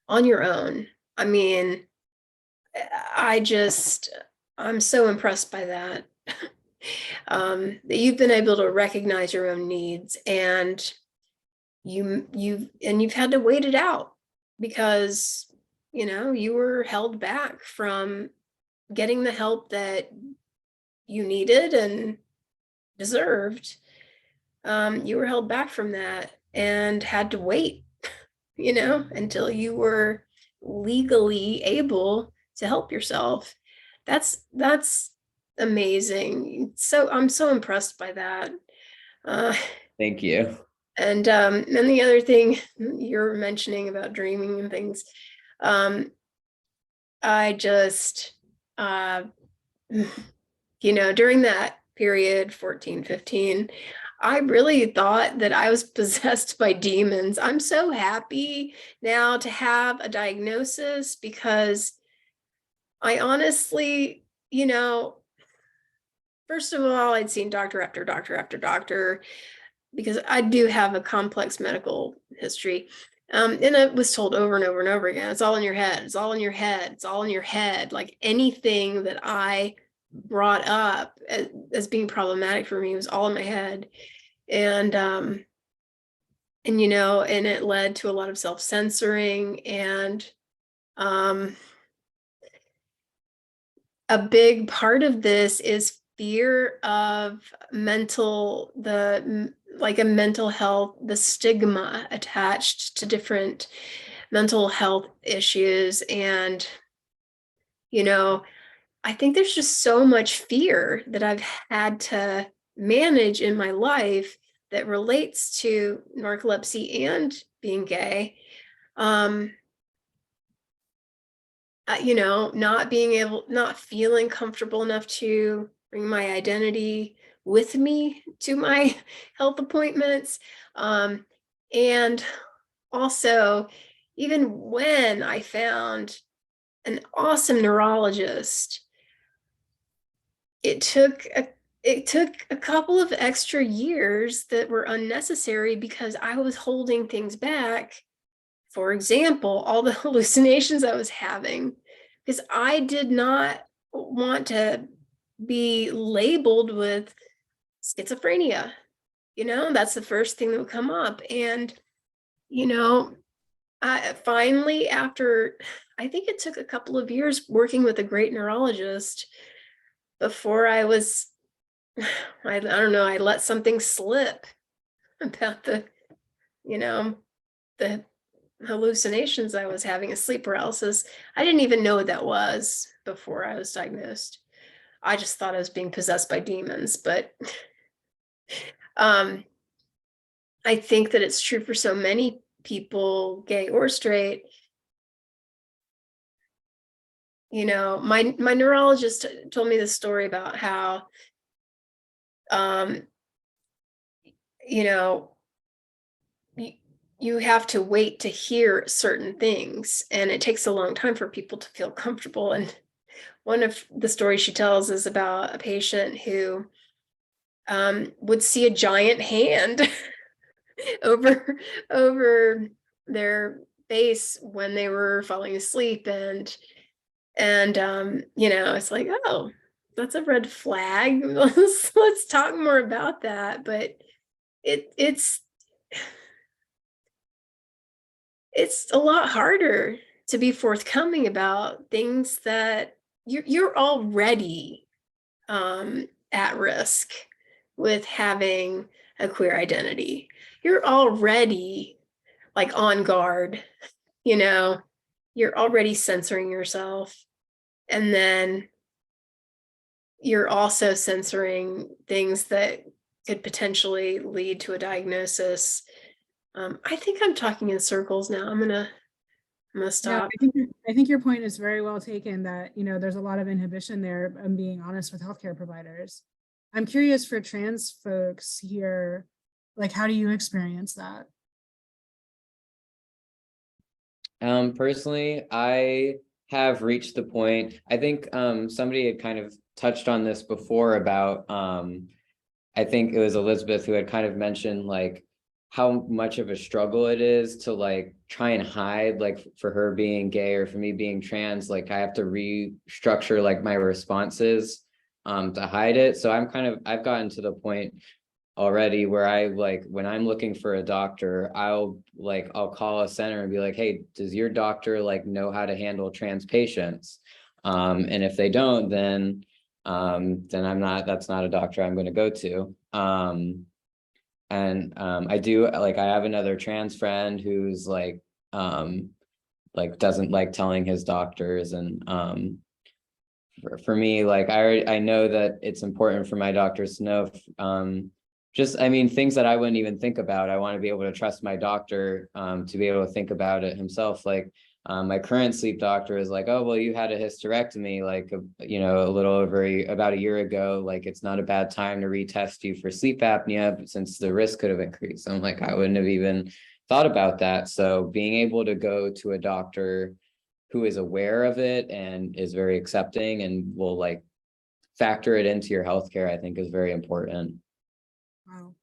on your own. I mean, I'm so impressed by that. That you've been able to recognize your own needs, and you've had to wait it out because, you know, you were held back from getting the help that you needed and deserved. You were held back from that and had to wait, you know, until you were legally able to help yourself. That's amazing. So I'm so impressed by that. Thank you. And the other thing you're mentioning about dreaming and things, I just, you know, during that period, 14, 15, I really thought that I was possessed by demons. I'm so happy now to have a diagnosis, because I honestly, you know, first of all, I'd seen doctor after doctor after doctor, because I do have a complex medical history. And I was told over and over and over again, it's all in your head, it's all in your head, it's all in your head. Like anything that I brought up as being problematic for me was all in my head. And you know, and it led to a lot of self-censoring, and a big part of this is fear of like a mental health, the stigma attached to different mental health issues. And, you know, I think there's just so much fear that I've had to manage in my life that relates to narcolepsy and being gay. not feeling comfortable enough to bring my identity with me to my health appointments. And also, even when I found an awesome neurologist, it took a couple of extra years that were unnecessary because I was holding things back. For example, all the hallucinations I was having, because I did not want to be labeled with schizophrenia. That's the first thing that would come up. And, I finally, after, I think it took a couple of years working with a great neurologist before I don't know, I let something slip about the hallucinations I was having, a sleep paralysis. I didn't even know what that was before I was diagnosed. I just thought I was being possessed by demons, but I think that it's true for so many people, gay or straight. My neurologist told me this story about how, you have to wait to hear certain things, and it takes a long time for people to feel comfortable. And one of the stories she tells is about a patient who would see a giant hand over their face when they were falling asleep, and it's like, oh, that's a red flag. Let's talk more about that. But it's a lot harder to be forthcoming about things that you're already at risk with having a queer identity. You're already like on guard, you're already censoring yourself. And then you're also censoring things that could potentially lead to a diagnosis. I think I'm talking in circles now. I'm gonna No, stop. I think your point is very well taken, that there's a lot of inhibition there. I'm being honest with healthcare providers. I'm curious for trans folks here, like, how do you experience that? Personally, I have reached the point, I think somebody had kind of touched on this before about I think it was Elizabeth who had kind of mentioned like how much of a struggle it is to like try and hide, like for her being gay or for me being trans, like I have to restructure like my responses to hide it. So I've gotten to the point already where I like, when I'm looking for a doctor, I'll call a center and be like, hey, does your doctor like know how to handle trans patients? And if they don't, then that's not a doctor I'm going to go to. I do, like, I have another trans friend who's like doesn't like telling his doctors. And for me, like I know that it's important for my doctors to know things that I wouldn't even think about. I want to be able to trust my doctor to be able to think about it himself. Like my current sleep doctor is like, oh, well, you had a hysterectomy like, a little over about a year ago. Like, it's not a bad time to retest you for sleep apnea since the risk could have increased. I'm like, I wouldn't have even thought about that. So being able to go to a doctor who is aware of it and is very accepting and will like factor it into your healthcare, I think is very important. Wow.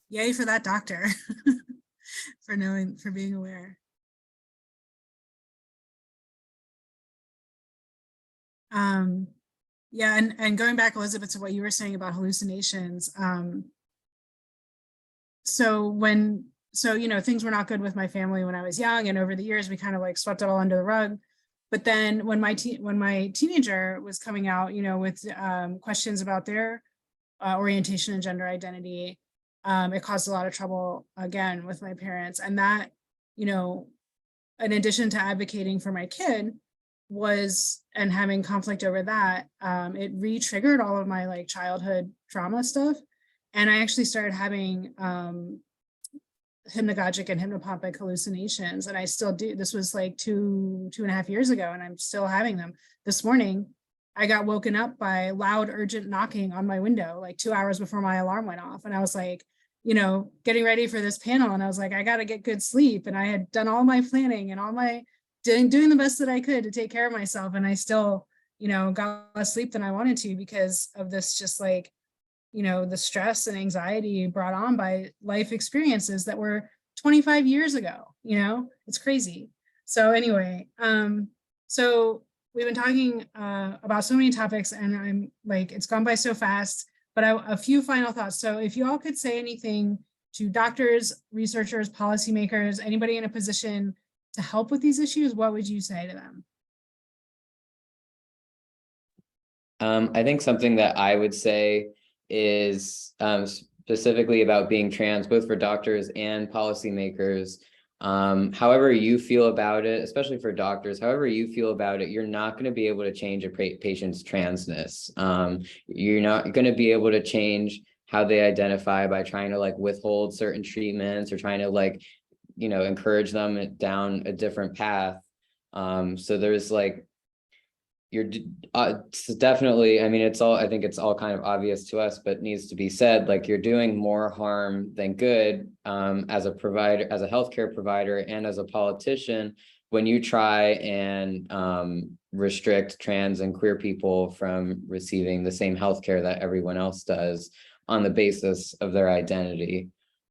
Yay for that doctor for being aware. Yeah, and going back, Elizabeth, to what you were saying about hallucinations. Things were not good with my family when I was young, and over the years we kind of like swept it all under the rug. But then when my teenager was coming out, with questions about their orientation and gender identity, it caused a lot of trouble again with my parents. And that, in addition to advocating for my kid, and having conflict over that, it re-triggered all of my like childhood trauma stuff. And I actually started having hypnagogic and hypnopompic hallucinations, and I still do. This was like 2.5 years ago, and I'm still having them. This morning, I got woken up by loud, urgent knocking on my window, like 2 hours before my alarm went off. And I was like, you know, getting ready for this panel. And I was like, I got to get good sleep. And I had done all my planning and doing the best that I could to take care of myself. And I still, you know, got less sleep than I wanted to because of this, just like, you know, the stress and anxiety brought on by life experiences that were 25 years ago. You know, it's crazy. So anyway, so we've been talking about so many topics, and I'm like, it's gone by so fast, but a few final thoughts. So if you all could say anything to doctors, researchers, policymakers, anybody in a position to help with these issues, what would you say to them? I think something that I would say is specifically about being trans, both for doctors and policymakers. However you feel about it, especially for doctors, however you feel about it, you're not going to be able to change a patient's transness. You're not going to be able to change how they identify by trying to like withhold certain treatments or trying to like, you know, encourage them down a different path. So there's like, you're definitely, I mean, I think it's all kind of obvious to us, but needs to be said, like you're doing more harm than good as a provider, as a healthcare provider, and as a politician, when you try and restrict trans and queer people from receiving the same healthcare that everyone else does on the basis of their identity.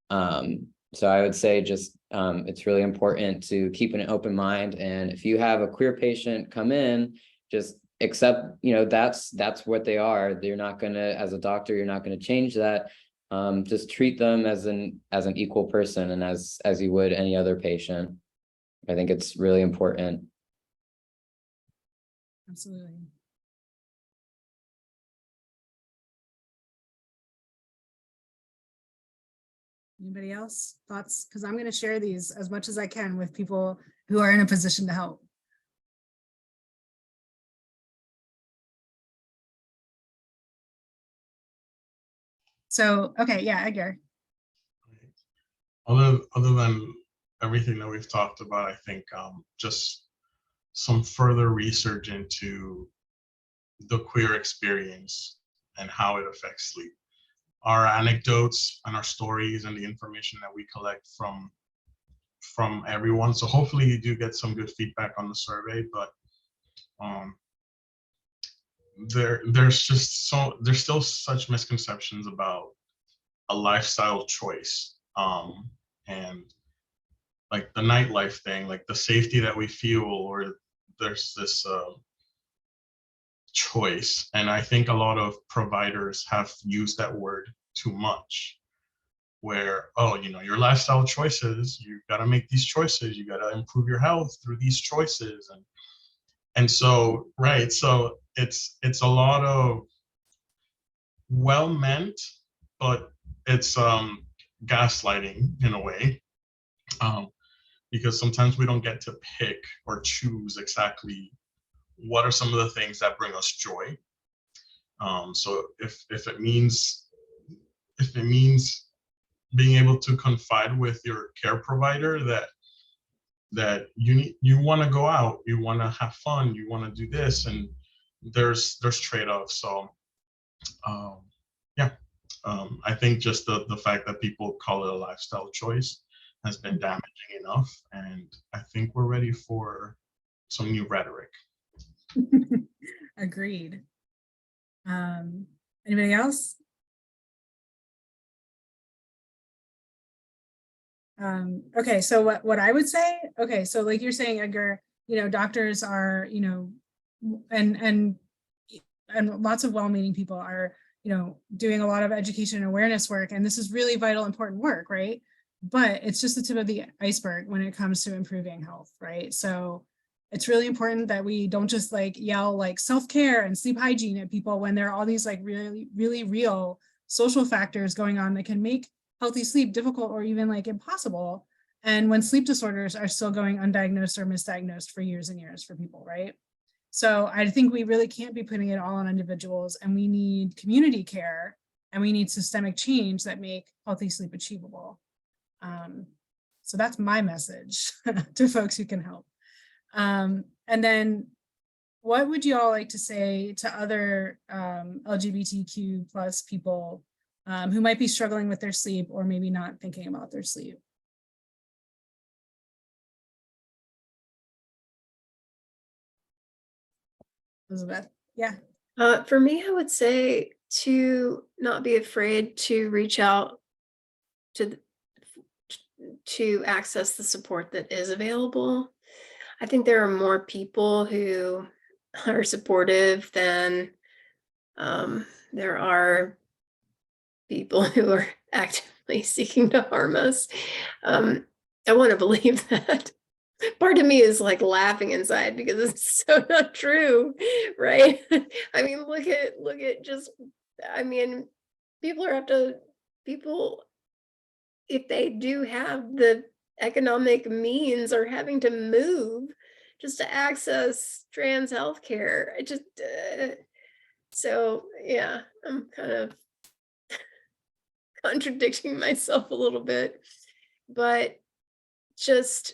So I would say just it's really important to keep an open mind. And if you have a queer patient come in, just accept, you know, that's what they are. You're not gonna, as a doctor, you're not gonna change that. Just treat them as an equal person and as you would any other patient. I think it's really important. Absolutely. Anybody else? Thoughts? Because I'm going to share these as much as I can with people who are in a position to help. So, okay, yeah, Edgar. Other than everything that we've talked about, I think just some further research into the queer experience and how it affects sleep. Our anecdotes and our stories and the information that we collect from everyone. So hopefully you do get some good feedback on the survey, but there's still such misconceptions about a lifestyle choice, and like the nightlife thing, like the safety that we feel, or there's this choice. And I think a lot of providers have used that word too much, where, oh, you know, your lifestyle choices, you got to make these choices, you got to improve your health through these choices. And so, right, so it's a lot of well meant, but it's gaslighting in a way, because sometimes we don't get to pick or choose exactly what are some of the things that bring us joy. So if it means being able to confide with your care provider that you want to go out, you want to have fun, you want to do this, and there's trade-offs. So yeah, I think just the fact that people call it a lifestyle choice has been damaging enough, and I think we're ready for some new rhetoric. Agreed. Anybody else? Okay, so what I would say, okay, so like you're saying, Edgar, you know, doctors are, you know, and lots of well-meaning people are, you know, doing a lot of education and awareness work, and this is really vital, important work, right? But it's just the tip of the iceberg when it comes to improving health, right? So it's really important that we don't just like yell like self-care and sleep hygiene at people when there are all these like really, really real social factors going on that can make healthy sleep difficult or even like impossible. And when sleep disorders are still going undiagnosed or misdiagnosed for years and years for people, right? So I think we really can't be putting it all on individuals, and we need community care and we need systemic change that make healthy sleep achievable. So that's my message to folks who can help. And then what would you all like to say to other LGBTQ plus people who might be struggling with their sleep or maybe not thinking about their sleep? Elizabeth, yeah. For me, I would say to not be afraid to reach out to access the support that is available. I think there are more people who are supportive than there are people who are actively seeking to harm us. I want to believe that. Part of me is like laughing inside because it's so not true, right? I mean, look at just, I mean, people, if they do have the economic means, are having to move just to access trans healthcare. I just, so yeah, I'm kind of contradicting myself a little bit, but just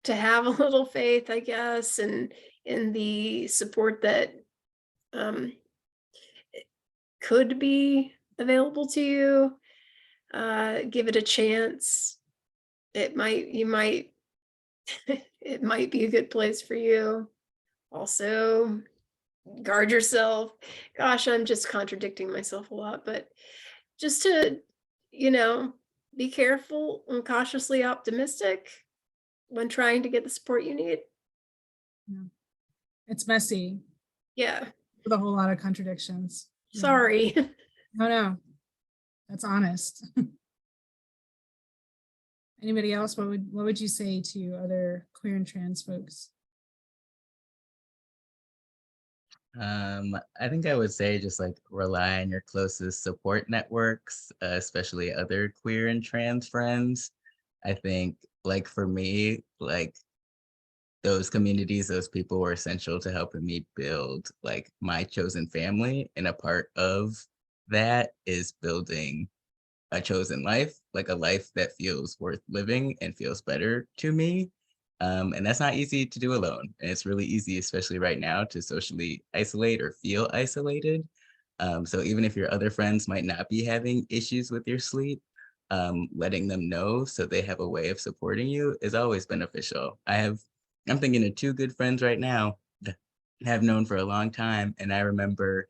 to have a little faith, I guess, and in the support that could be available to you, give it a chance. It might it might be a good place for you. Also, guard yourself. Gosh, I'm just contradicting myself a lot, but just to, be careful and cautiously optimistic when trying to get the support you need. Yeah. It's messy Yeah. with a whole lot of contradictions. Sorry. No, that's honest. Anybody else? What would you say to other queer and trans folks? I think I would say just like rely on your closest support networks, especially other queer and trans friends. I think like for me, like those communities, those people were essential to helping me build like my chosen family. And a part of that is building a chosen life, like a life that feels worth living and feels better to me. And that's not easy to do alone. And it's really easy, especially right now, to socially isolate or feel isolated. So even if your other friends might not be having issues with your sleep, letting them know so they have a way of supporting you is always beneficial. I'm thinking of two good friends right now that I've known for a long time. And I remember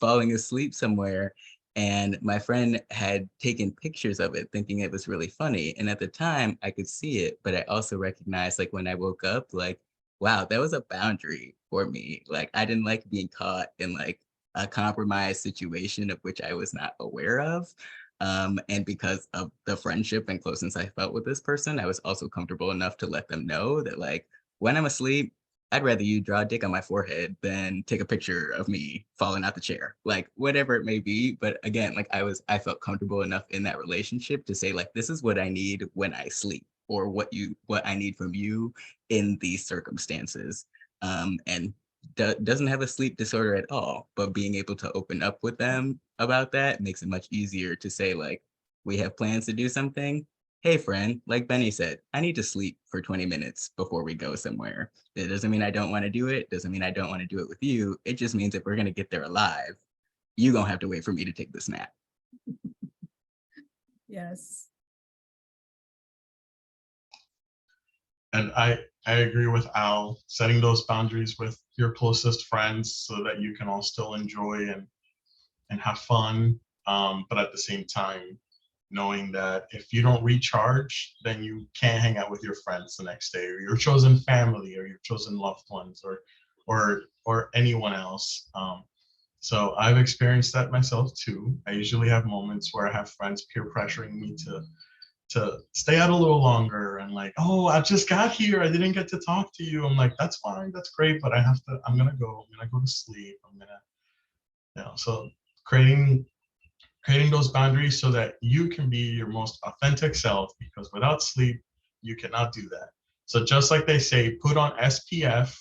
falling asleep somewhere, and my friend had taken pictures of it thinking it was really funny. And at the time I could see it, but I also recognized like when I woke up, like, wow, that was a boundary for me. Like I didn't like being caught in like a compromised situation of which I was not aware of. And because of the friendship and closeness I felt with this person, I was also comfortable enough to let them know that like when I'm asleep, I'd rather you draw a dick on my forehead than take a picture of me falling out the chair, like whatever it may be. But again, like I felt comfortable enough in that relationship to say like, this is what I need when I sleep, or what I need from you in these circumstances. And doesn't have a sleep disorder at all, but being able to open up with them about that makes it much easier to say like, we have plans to do something. Hey friend, like Benny said, I need to sleep for 20 minutes before we go somewhere. It doesn't mean I don't want to do it. Doesn't mean I don't want to do it with you. It just means if we're going to get there alive, you're going to have to wait for me to take this nap. Yes. And I agree with Al, setting those boundaries with your closest friends so that you can all still enjoy and have fun. But at the same time, knowing that if you don't recharge, then you can't hang out with your friends the next day, or your chosen family, or your chosen loved ones, or anyone else. So I've experienced that myself too. I usually have moments where I have friends peer pressuring me to stay out a little longer, and like, oh, I just got here, I didn't get to talk to you. I'm like, that's fine, that's great, but I'm gonna go to sleep. So creating those boundaries so that you can be your most authentic self, because without sleep, you cannot do that. So just like they say, put on SPF,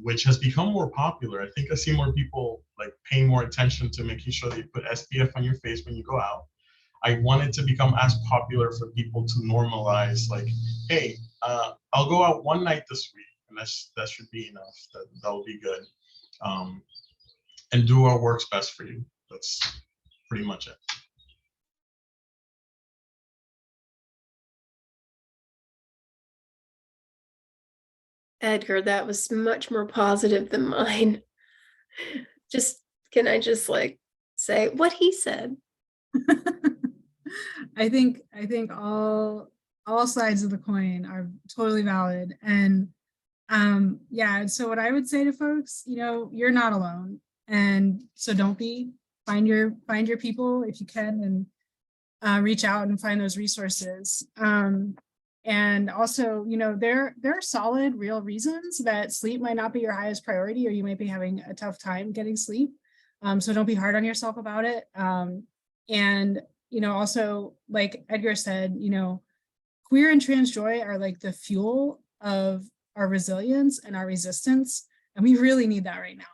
which has become more popular. I think I see more people like paying more attention to making sure that you put SPF on your face when you go out. I want it to become as popular for people to normalize, like, hey, I'll go out one night this week, and that should be enough. That'll be good. And do what works best for you. That's pretty much it. Edgar, that was much more positive than mine. Can I just like say what he said? I think all sides of the coin are totally valid. And yeah, so what I would say to folks, you're not alone. And so don't be. Find your people if you can, and reach out and find those resources. And also, there are solid, real reasons that sleep might not be your highest priority, or you might be having a tough time getting sleep. So don't be hard on yourself about it. And, also, like Edgar said, queer and trans joy are like the fuel of our resilience and our resistance. And we really need that right now.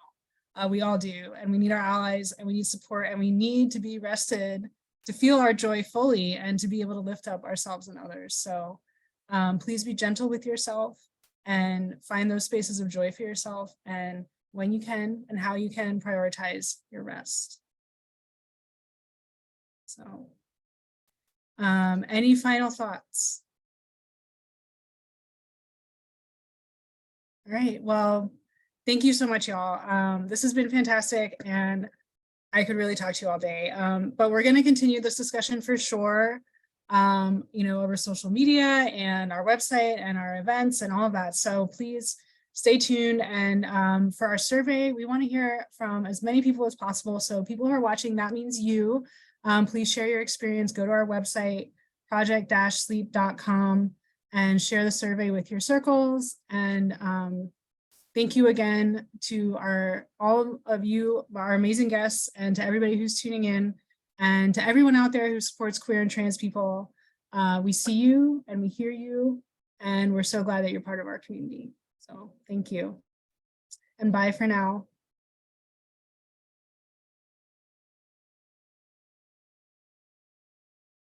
We all do. And we need our allies, and we need support, and we need to be rested to feel our joy fully and to be able to lift up ourselves and others. So please be gentle with yourself and find those spaces of joy for yourself, and when you can and how you can, prioritize your rest. So any final thoughts? All right, well, thank you so much, y'all. This has been fantastic, and I could really talk to you all day, but we're going to continue this discussion for sure, over social media and our website and our events and all of that. So please stay tuned. And for our survey, we want to hear from as many people as possible. So people who are watching, that means you. Please share your experience. Go to our website, project-sleep.com, and share the survey with your circles. And thank you again to all of you, our amazing guests, and to everybody who's tuning in, and to everyone out there who supports queer and trans people. We see you and we hear you, and we're so glad that you're part of our community. So thank you, and bye for now.